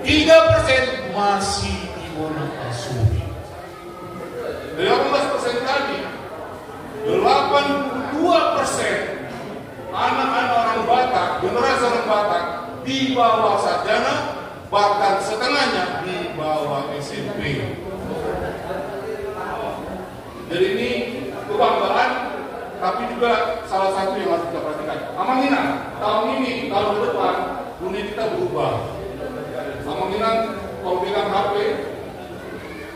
3% masih di Wonosobo. Dari 18% tadi, 82% anak-anak orang Batak, generasi orang Batak di bawah sarjana, bahkan setengahnya di bawah SMP. Jadi ini kebanggaan, tapi juga salah satu yang harus kita perhatikan. Amanginan, tahun ini, tahun depan, dunia kita berubah. Amanginan, kalau pegang HP,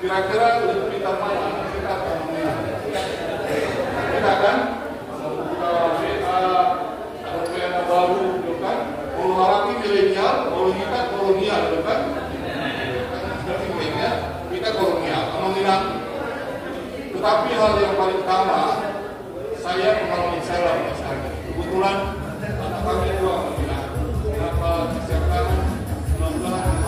kira-kira udah pintar mana kita amanginan. Kita kan, buka WA, ada WA baru, gitu kan? Kalau harapnya milenial, kalau kita kolonial, gitu kan? Kita kolonial, amanginan. Tetapi hal yang paling utama, saya mengalami salah sekali. Kebetulan anak kami dua bilang, kenapa disiapkan mudah-mudahan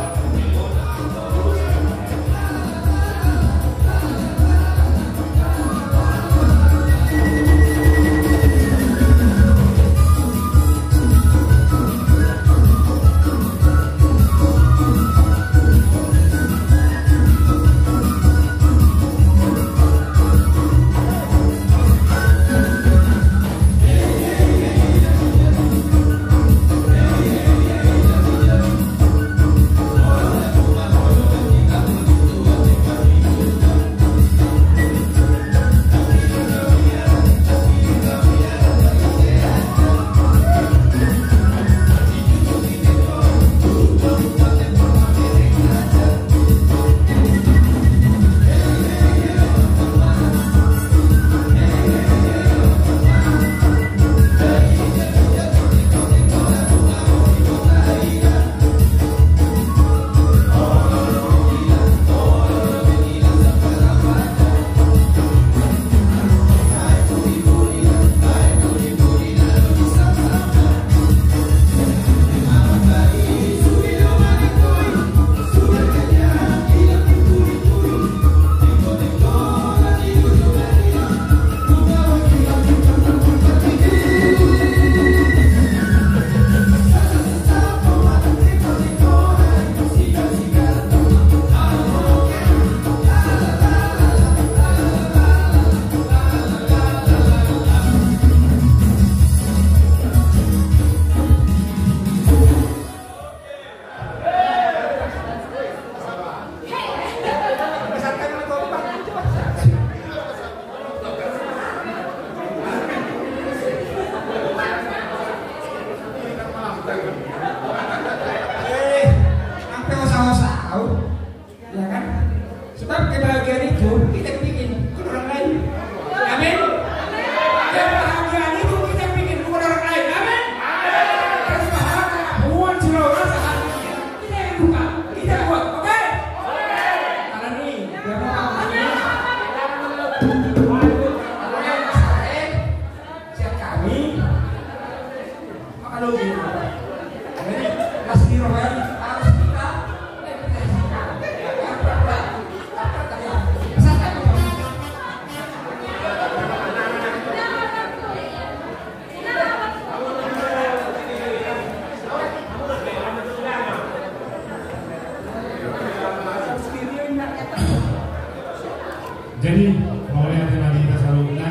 Jadi, mulai dari kita salurna,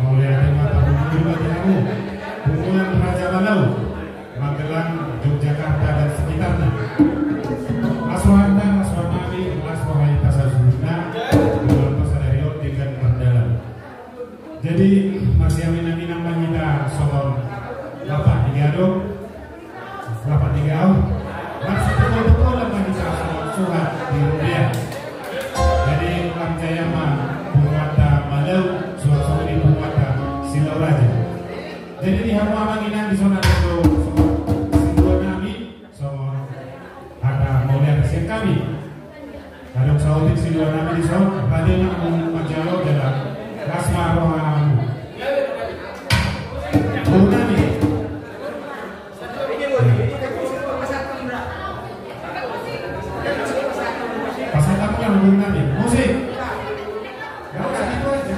mulai dari mata juga tahu, hubungan Raja Balau, Magelang, Yogyakarta dan sekitarnya. Aswanda, Aswanabi, Aswahai Pasar Suruna, Bulan Pasar Rio dengan Mandalan. Jadi surat di rupiah. Jadi Lam Jaya Ma Bumata Malau surat di Bumata Silau Raja. Jadi di hamu amanginan di zona itu semua kami semua ada mulia kesian kami. Ada sautin silau kami di zona pada menjauh dalam rasma rohamu. Bumani. Pasal kamu yang bumani. Musik. Gak usah itu aja.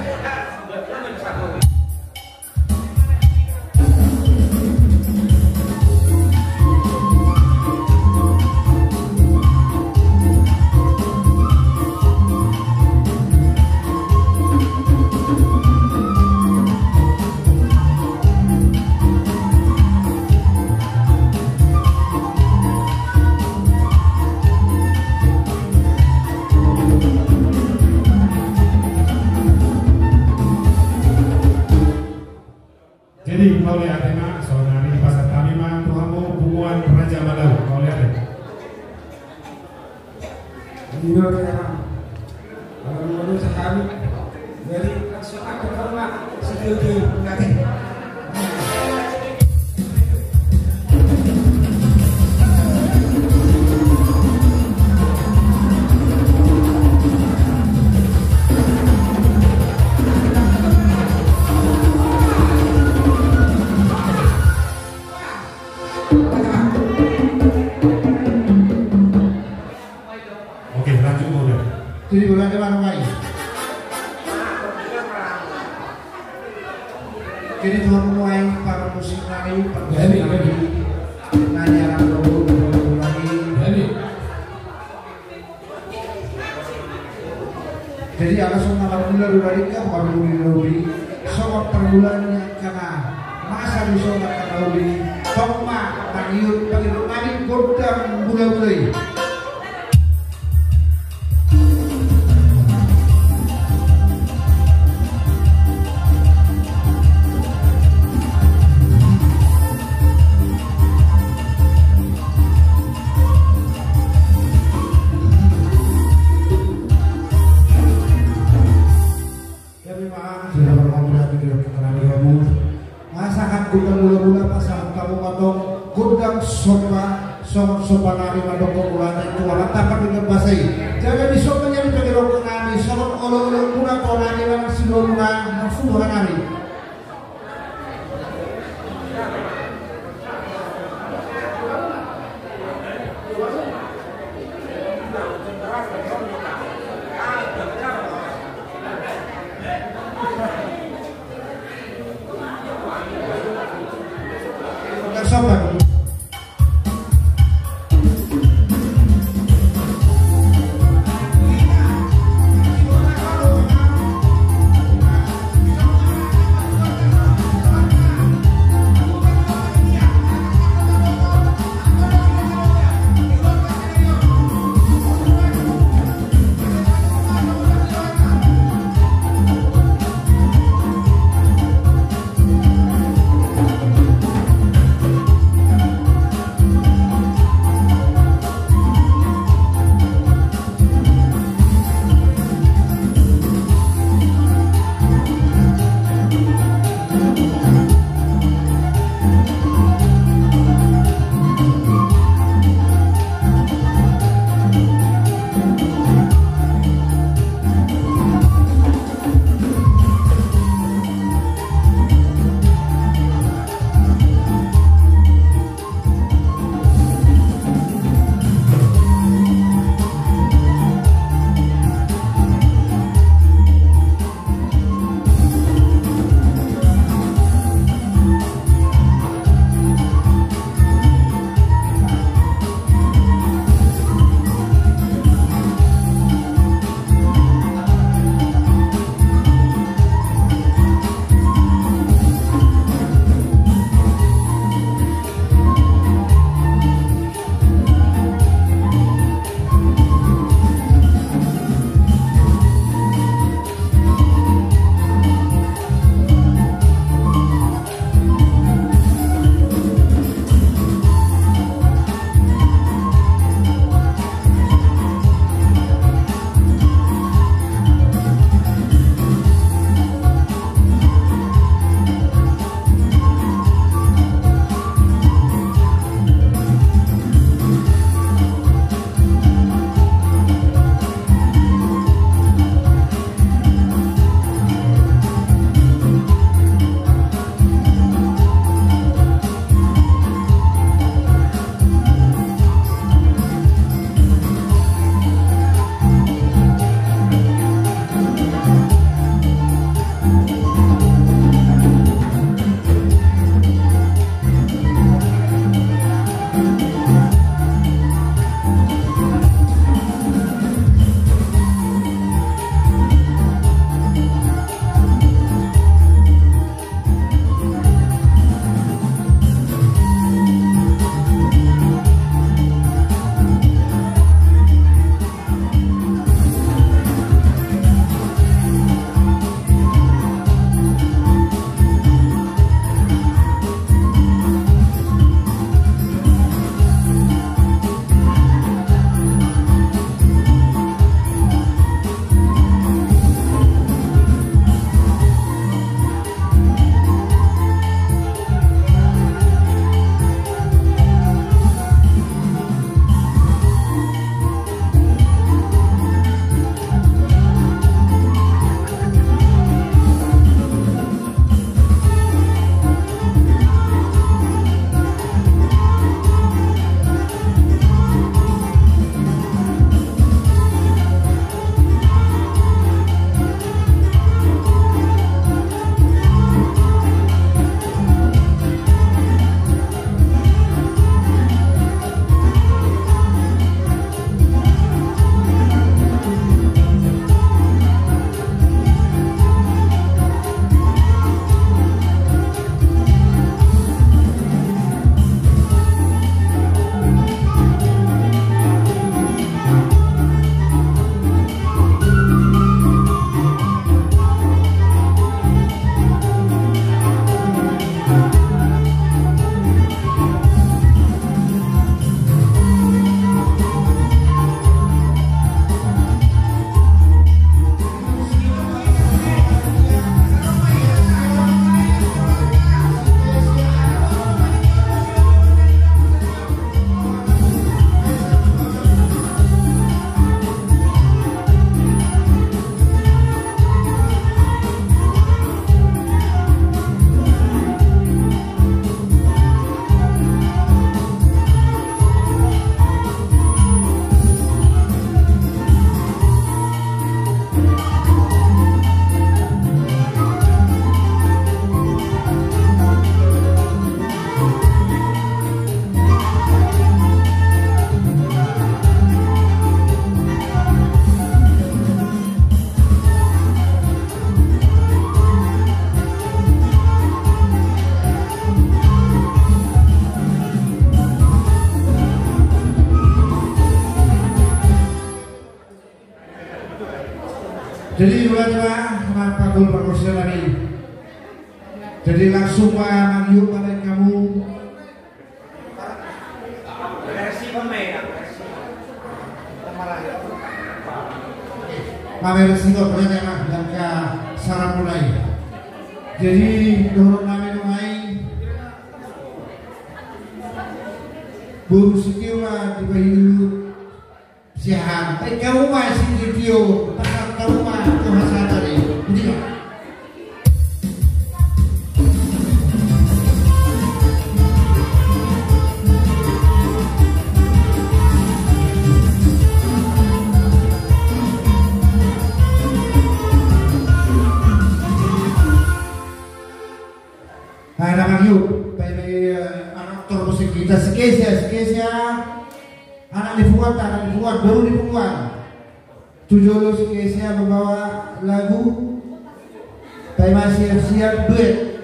Jadi kau lihat tema saudari di pasar kami mah Tuhanmu hubungan Raja Malau kau lihat ya. Iya memang. Kalau menurut kami dari soal pertama setuju nanti. Oke lanjut boleh. Jadi bulan depan mai. Jadi Tuhan mulai para musik lagi, pergerakan lagi, nanya dulu lagi. Jadi alasan malam bulan dari kan baru lebih sobat per bulannya karena masa di sobat karena lebih toma tangiut bagi lagi kodam bulan-bulan. Masakan gudang mula-mula pasangan kamu matong gudang sopa nari madong kumulanya itu walang tapat dengan basay jangan disopa nyari pagirong nami sopa olong-olong muna kau nani walang sinul muna nafsuhan nami sopan. Jadi kenapa gol profesional ini? Jadi langsung Pak Yuk pada kamu. Versi pemain. Versi kok berarti mah yang ke sarang mulai. Jadi dorong nami mulai. Buru sekiwa di bayu siang. Kamu masih video, kamu mah kemasan tadi. Ini kita sekesia anak dibuat baru dibuat tujuh sekesia membawa lagu tema siap-siap duet.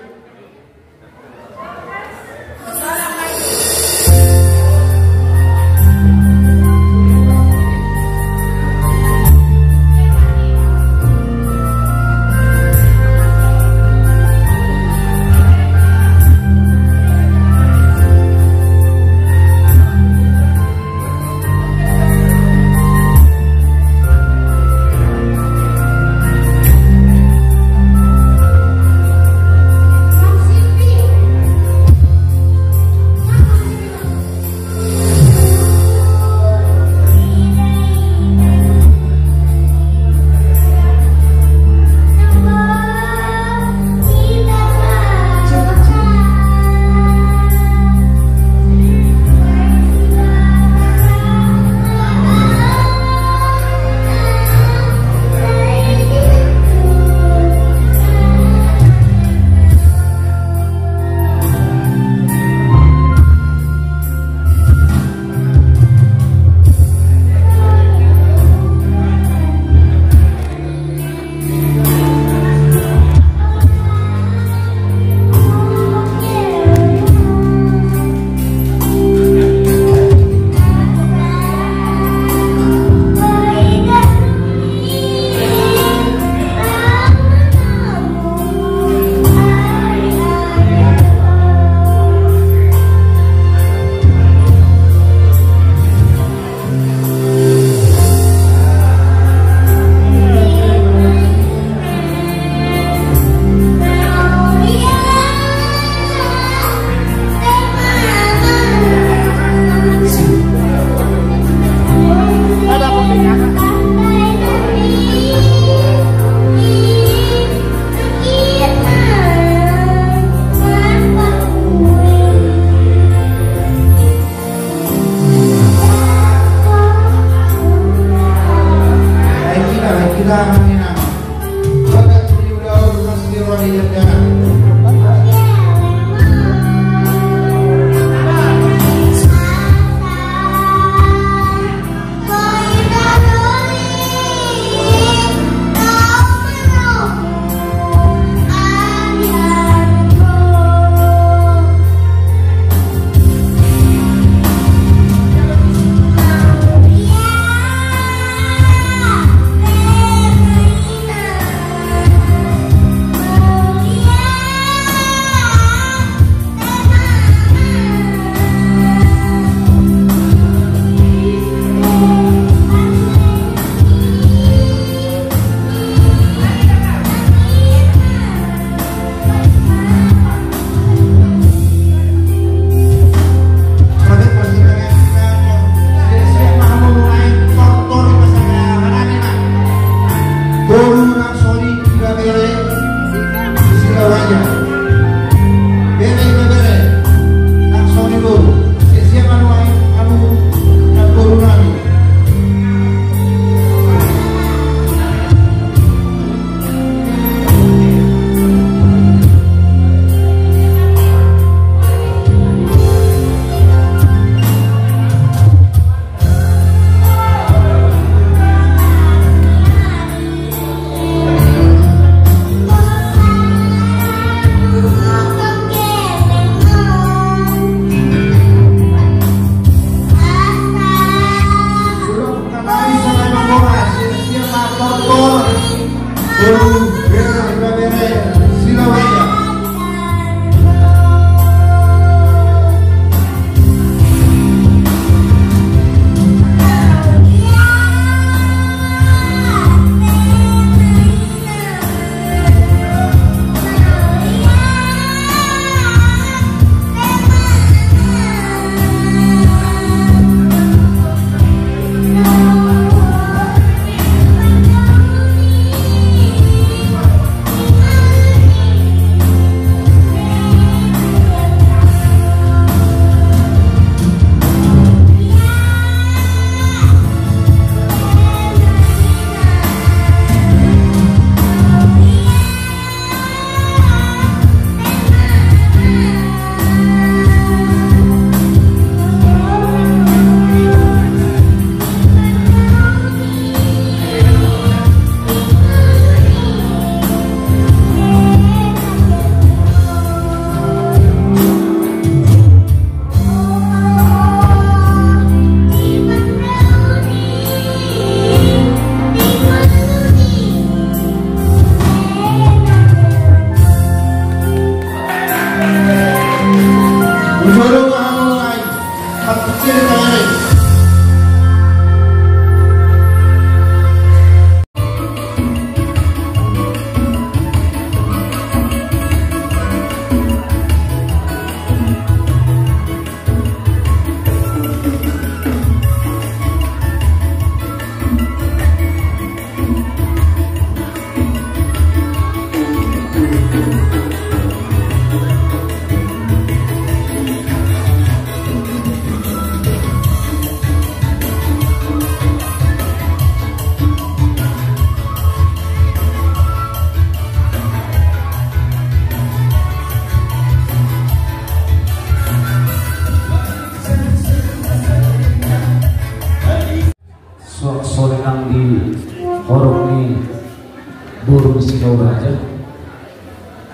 Silauraja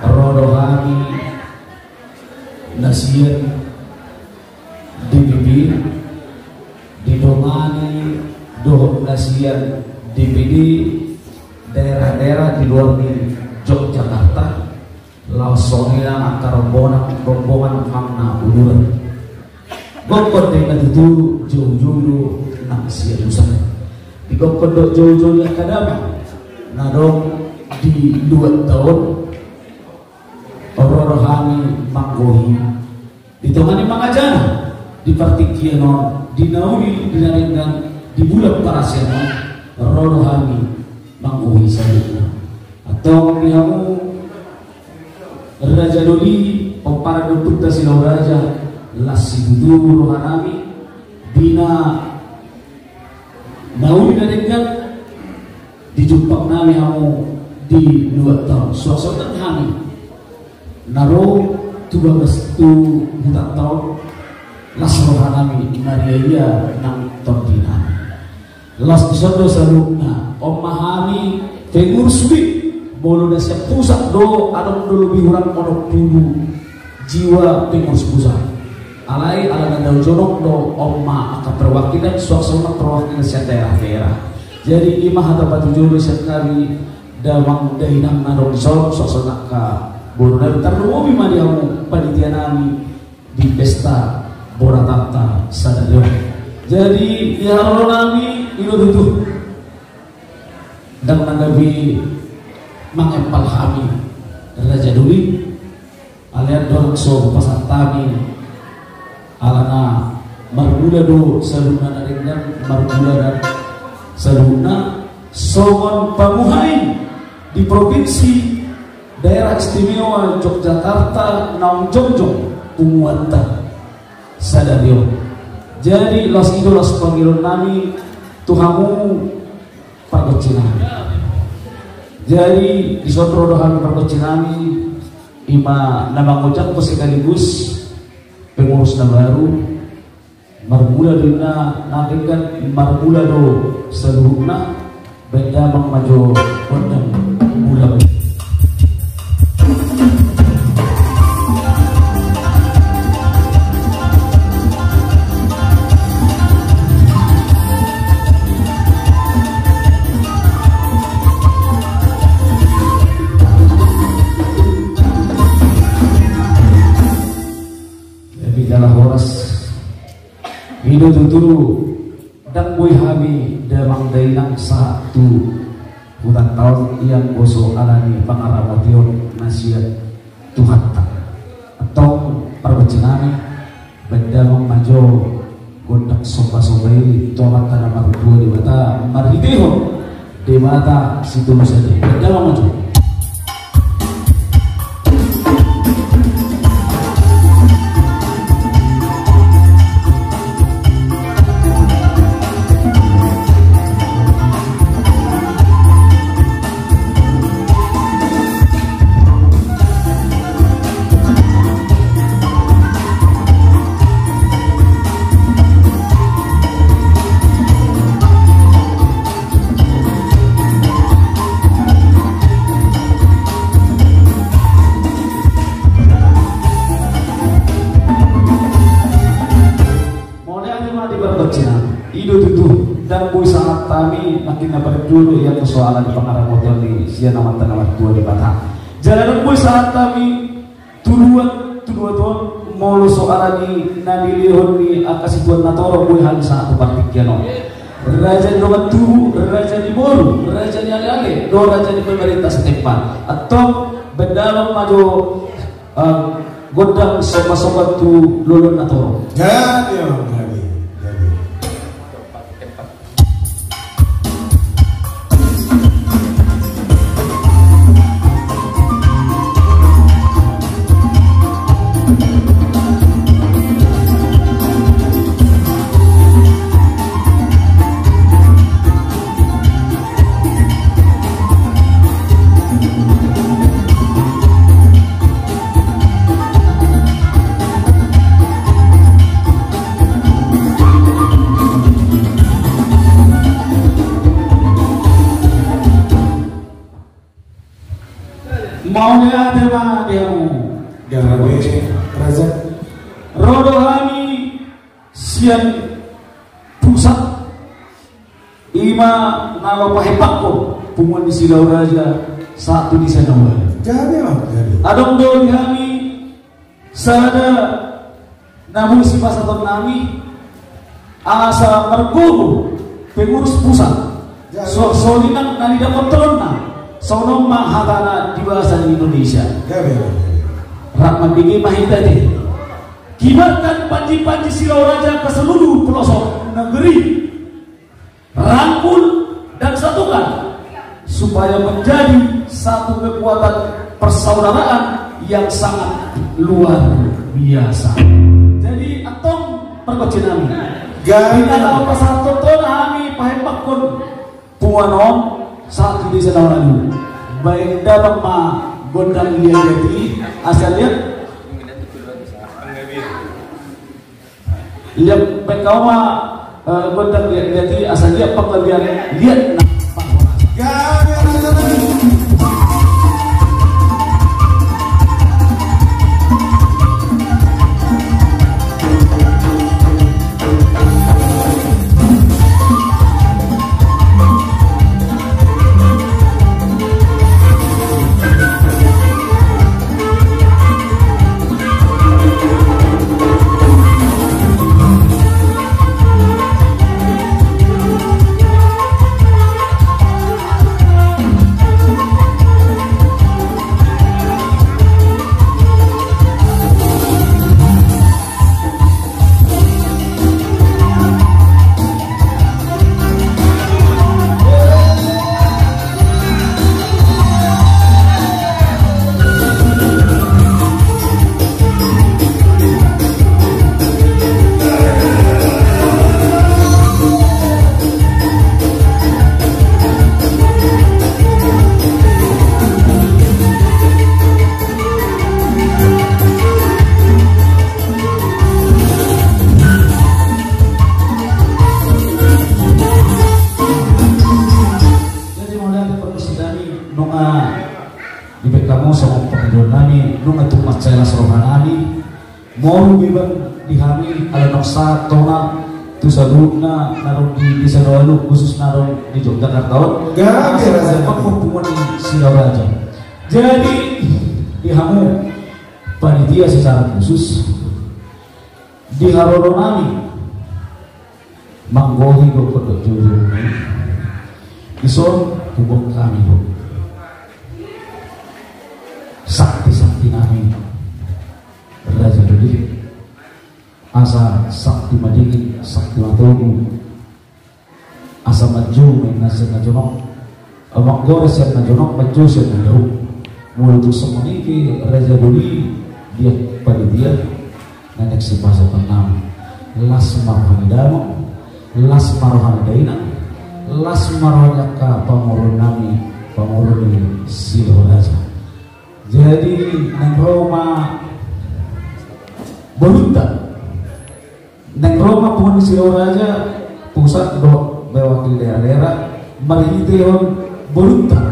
rodohani nasian DPD didomani doh nasian DPD daerah-daerah di luar Yogyakarta langsungnya akar rombongan kamna uluran gokot dengan itu jauh-jauh nang sia dusan di gokot jauh-jauh yang kadang nadong di 2 tahun rohani manggohi ditemani mangajana di partikianon di nauli di narengan di bulan parasianon rohani manggohi saja atau pihamu Raja Doli para duduk da Silauraja lasi dulu rohanami bina nauli narengan dijumpak nami kamu di 2 tahun suasana kami naro 12 tahun las rohanami Maria nang tompina las disodo salukna omahami pengur suwi bolu da siap pusat do adon do lebih urang monok dulu jiwa pengurus pusat alai ala daun jonok do omma akan perwakilan suasana perwakilan daerah-daerah jadi imah atau batu jodoh sekali dawang dainang nadong sol suasana ka bolu dari tarungomi madiamu panitia nami di pesta Boratata Sadadeo jadi ya nami ilo tutup dan nanggapi mengempal kami Raja Duli alian dorang so pasar tani alana margula do saluna naringan margula dan saluna songon pamuhain di provinsi daerah istimewa Yogyakarta naung jongjong Umuanta Sadario jadi los idolos panggilan nami Tuhamu Pagocinami jadi di suatu rodohan Pagocinami ima nama ngucap ko sekaligus pengurus na baru marmula dina natingkan marmula do seluruhna benda mang majo kondang bulan Hidup tuturu dan boy hami damang dainang 1 bulan tahun yang goso alani pangaramation nasihat Tuhan atau perbecinami bendamang majo gondak sopa-sopai tolak tanah marudua di mata mariteho di mata situ saja bendamang majo dulu yang persoalan pengarah motor di sia nama tanah dua di Batam. Jalan gue saat kami tuduhan tahun mau soalan di nabi lihon di akasituan natoro gue hanya satu partikiano. Raja di nomor 2, raja di Bolu, raja di Ale-Ale, do raja di pemerintah setempat atau bendalam maju godang sobat-sobat tu lulun natoro. Jadi maunya tema demo gawe raja rodo kami sian pusat ima nama pahepakko pumuan di Silau Raja satu di sana gawe adong doli kami sada namun si pasaton nami asa mergulu pengurus pusat solinang nani dapat telurna sono mahatana di bahasa Indonesia Rahmat Digi Mahita deh kibarkan panji-panji Silau Raja ke seluruh pelosok negeri, rangkul dan satukan supaya menjadi satu kekuatan persaudaraan yang sangat luar biasa. Jadi atong perkocinami kita tahu pasal tonton kami pahepakun puanon saat di sana lalu baik dapat ma gondang dia jadi asal lihat lihat kau ma gondang dia jadi asal lihat pengabian lihat mau biban dihami ala noksa tona tu saduna naron di sana lalu khusus naron di Yogyakarta gak ada pengumuman Silau Raja. Jadi dihamu panitia secara khusus diharodonami manggohi do kodok jujur ison kubok kami do sakti nami Raja Dodi asa sakti madingin sakti matogu asa maju menasir najonok amak gores yang najonok maju yang najauh mulai tu semua ini Raja Dodi dia panitia nenek si pasukan nam las marhan damo las marhan daina las marhan ka pamurun nami pamurun Silau Raja. Jadi neng Roma Berunta neng Roma pun Silau Raja pusat do mewakili daerah merhitiun Berunta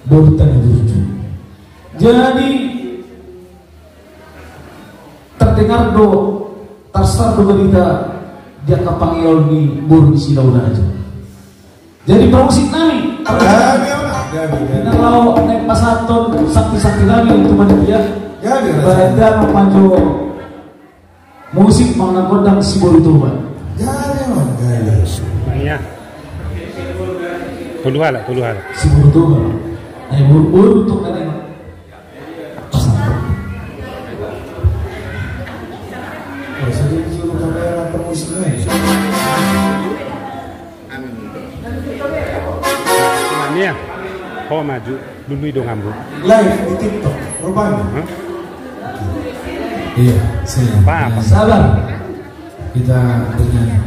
yang lucu. Jadi terdengar do tarsar do berita dia kapangiol di Buru Silau Raja. Jadi promosik nami kalau naik pasaton sakti lagi untuk panitia berada memaju musik mengagodang si Buru Turban. Iya. Puluhan. Si Buru Turban. Nah, buru untuk nanti pasaton. Jadi disuruh kamera permusiknya. Mania, kau maju dulu dong ambu. Live di TikTok, rupanya. Iya, saya. Apa? Sabar. Kita bernyanyi.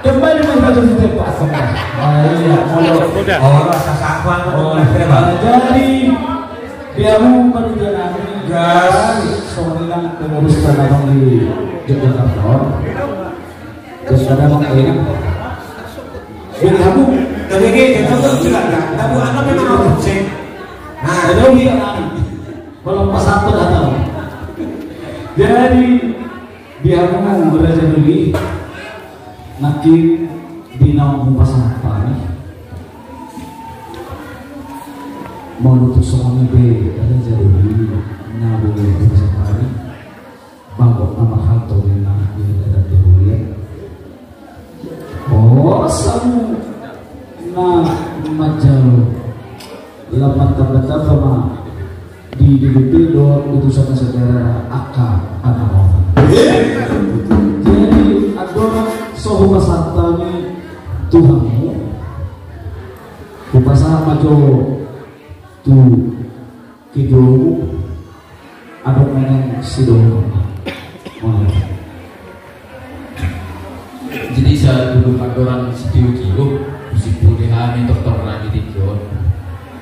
kembali membaca tempat semua. Iya, Oh, rasa sakwan. Jadi dia mau panitia kami gas soalnya pengurus tanah di Yogyakarta. Terus ada bang ini. Ini kamu Tapi kita tuh juga enggak. Tapi anak memang harus cek. Nah, ada dia belum pas satu datang. Jadi dia mau belajar dulu. Nanti binau pasang apa nih? Mau nutup suami be ada jadi nabu itu sekali. Bangkok nama hantu yang dia ada dulu. Oh, samu na majal lapan kata sama di DPP do utusan saudara Aka Anamova. Jadi ada sohu masata ni Tuhanmu kupasa majo tu kidomu ada meneng sidong. Jadi saat dulu orang setiap meskipun dihami dokter lagi dikion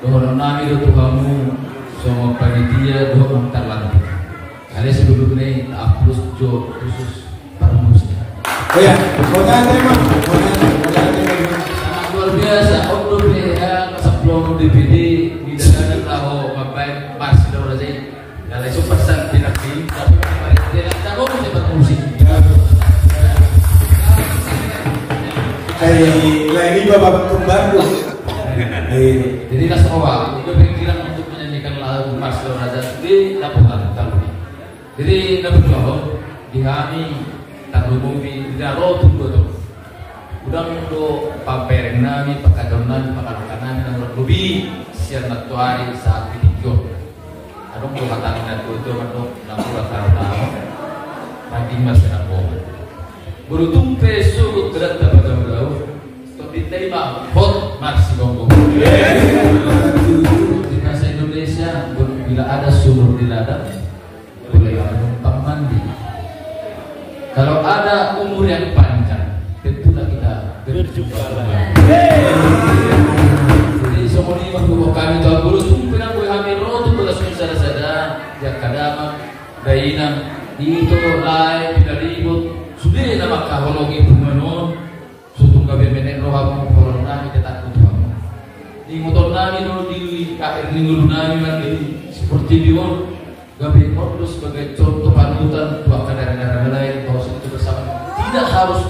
dohon nami do kamu sama panitia dohon terlantik ada sebelumnya tak plus jo khusus parmusnya. Oh ya, terima. Sangat luar biasa. Oknum ya sebelum DPD di dalam tahu ngapain masih dalam saja dari super santai tapi tidak tahu mencetak musik. Ini bapak kembar loh. Jadi Nasrawa itu pikiran untuk menyanyikan lagu Marcelo Raja di Lamongan tahun ini. Jadi dapat bahwa di kami tahu movie tidak roh tunggu tu. Udah untuk pamer nami, pakadon nami, pakadon nami dan lebih siar natuari saat video. Adong tu kata nak tu mandok nampura karena lagi masih nampak. Beruntung pesu berat dapat jauh. Diterima hot Marsi Gonggong. Di bahasa Indonesia bila ada sumur di ladang boleh numpang mandi. Kalau ada umur yang panjang tentulah kita berjumpa lagi. Jadi semua ini waktu kami tahu guru tumpukan gue hamil rotu belas sada ya kadama dainam itu lain tidak ribut sudah nama kahologi pumanon sutung gabe menen rohamu kolon nami ketak kutuamu di motor nami dulu di akhir minggu nami lagi seperti dion gabe modus sebagai contoh panutan tua daerah-daerah lain bahwa itu bersama tidak harus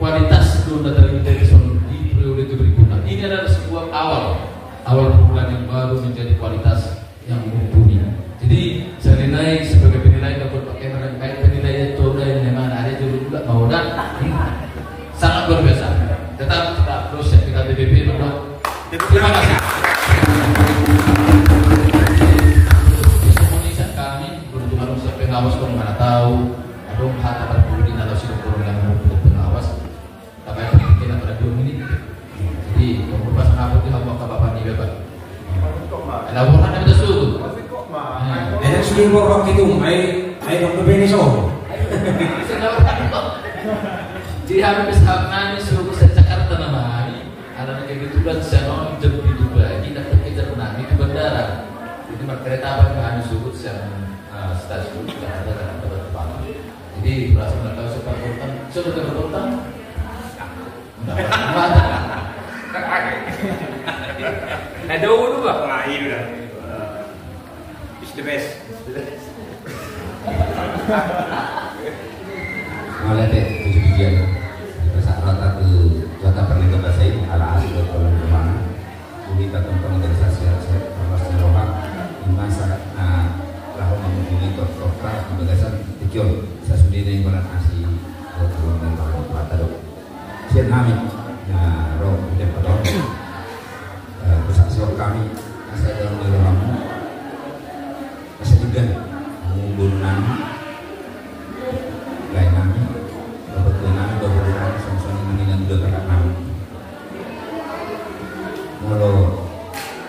kualitas itu datang dari di periode itu berikutnya. Ini adalah sebuah awal bulan yang baru menjadi kualitas yang mumpuni. Jadi saya nilai sebagai penilai dapat pakai merangkai penilaian itu yang mana ada juga mau dan sangat luar biasa. Tetap kita terus kita BBB berdua. Terima kasih. Indonesia kami beruntung harus pengawas pun mana tahu. Adong hata berbudi dalam sidang kurang yang untuk pengawas. Tapi yang kita pada 2 menit. Jadi kalau pas ngapot di hamba kabapan di bebas. Laporan yang betul. Enak sudah borok itu, ay dokter Beniso. Jadi kami bersama kami seluruh Jakarta nama ada kayak gitu dan saya jam itu lagi dan kejar nami ke bandara. Jadi kereta apa kami sebut yang stasiun sudah ada dalam tempat. Jadi berasa mereka sudah terbertang. Ada dulu bah. Wah ini udah. It's the best. Mulai deh tujuh bagian. Saat rata ke rata perlindungan bahasa ini ala asli ke mana? Kita tentang organisasi organisasi lokal di masa lalu menghubungi dokter pembebasan tikion saya sendiri yang asli turun dan mata dok. Siap kami, roh dan pedong bersaksi kami saya dalam dalammu saya juga mengumpul nami lain nami kebetulan beberapa sama-sama mengingat dua kakak nami kalau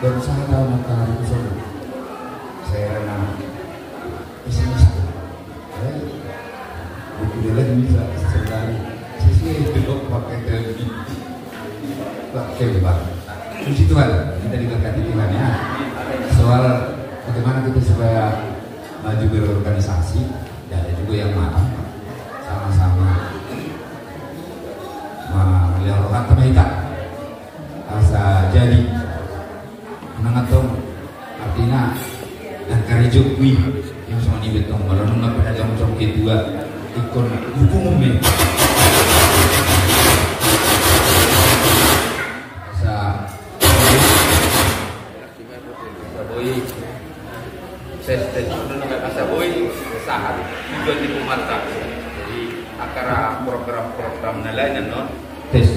berusaha tahu maka itu saya rela pesimis buku dia lagi bisa sekali Belok pakai tebi. Pakai lebar. Puji Tuhan, kita diberkati Tuhan ya. Soal bagaimana kita supaya maju berorganisasi, dan ada juga yang matang sama-sama melihat kita asa jadi menangatong artinya dan karejo kui yang sama ni betong kalau nunggu pada jam-jam kedua ikon hukum ni asa boy ses asa boy sahat juga di Pumata jadi akara program nelayan no tes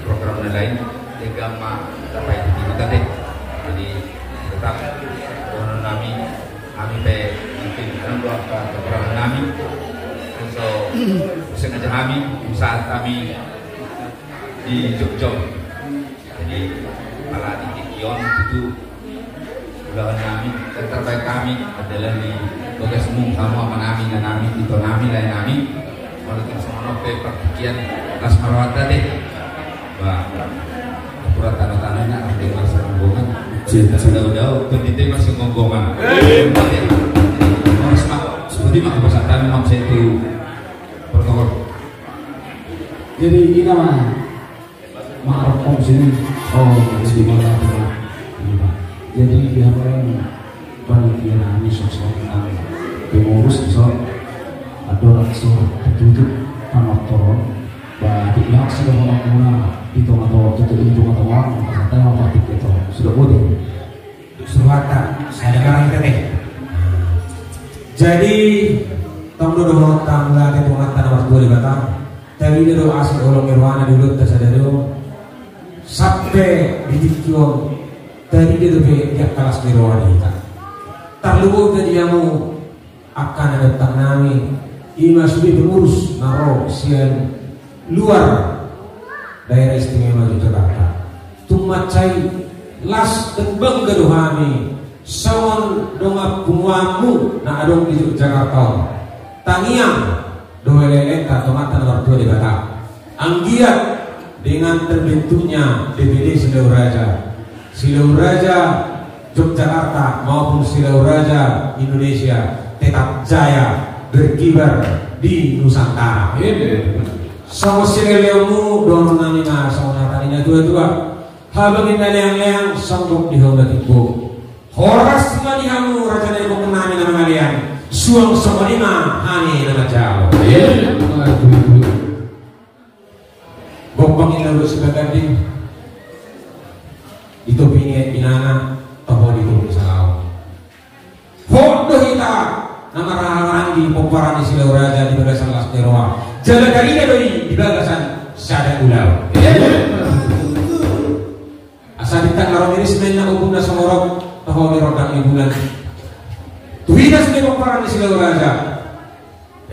program nelayan agama sampai di kita deh jadi tetap konon kami pe mungkin orang doa program kami so sengaja kami saat kami di Jogja jadi malah di Kion itu bulahan kami dan terbaik kami adalah di tugas umum sama menami dan nami itu nami lain nami walaupun semua nope pertikian atas merawat deh bah pura tanda-tandanya ada yang masih ngomongkan jauh-jauh pendidik masih ngomongkan harus mak seperti mak pesan mak saya itu protokol jadi ini namanya maaf sini di mana jadi biarkan panitia kami sosok pengurus besar ada langsung tertutup anak turun bagi yang sudah melakukan hitung atau tutup hitung atau uang kata yang praktik itu sudah boleh Surwata saya dengar itu teh jadi tahun 2000 tanggal ketuatan nomor 2 di Batam tapi itu asal olong Nirwana dulu tersadar sampai di Tikion tadi dia lebih dia kelas Nirwana kita terlalu tadi kamu akan ada tanami ini masih pengurus naro sian luar daerah istimewa Yogyakarta tumacai las dan bangga dohami sawan dongap bungamu na adong di Yogyakarta tangiang doelelenta tomatan nomor 2 di Batam anggiat dengan terbentuknya DPD Silau Raja Yogyakarta maupun Silau Raja Indonesia tetap jaya berkibar di Nusantara. Sama silelemu doang namina sama tadinya dua habangin leang-leang sanggup di honda tipu horas mani hamu raja dari pengenami nama kalian suang sama lima hani nama jauh gombangin lalu sebagai itu pinana toh itu salah foto kita nama raharanggi pomparan di Silau Raja di Bagasan Las Teroa jalan karinya doi di Bagasan Sada Ulau asal ditang ngarom ini sebenarnya hukumnya semorok tahu di rodang ibulan tuhida sebagai pomparan di Silau Raja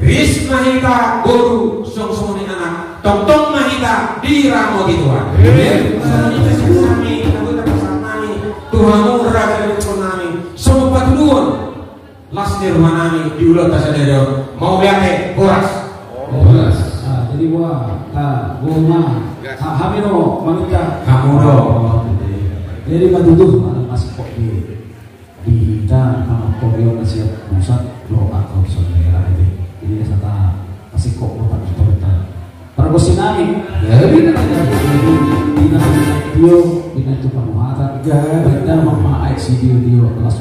Risma hita guru song-song ini anak tong-tong mahita di ramo gituan semuanya kami anggota pasal kami Tuhanmu raja dari kami semua patuluan las nirwanami diulat tasadero mau lihat boras jadi gua gua hamino manita hamudo jadi matutuh masih kok di kita Korea nasihat pusat lo atau saudara itu ini kata masih kok bukan otorita para bosinami ya bina video bina itu pamuhatan bina mama ICD dia kelas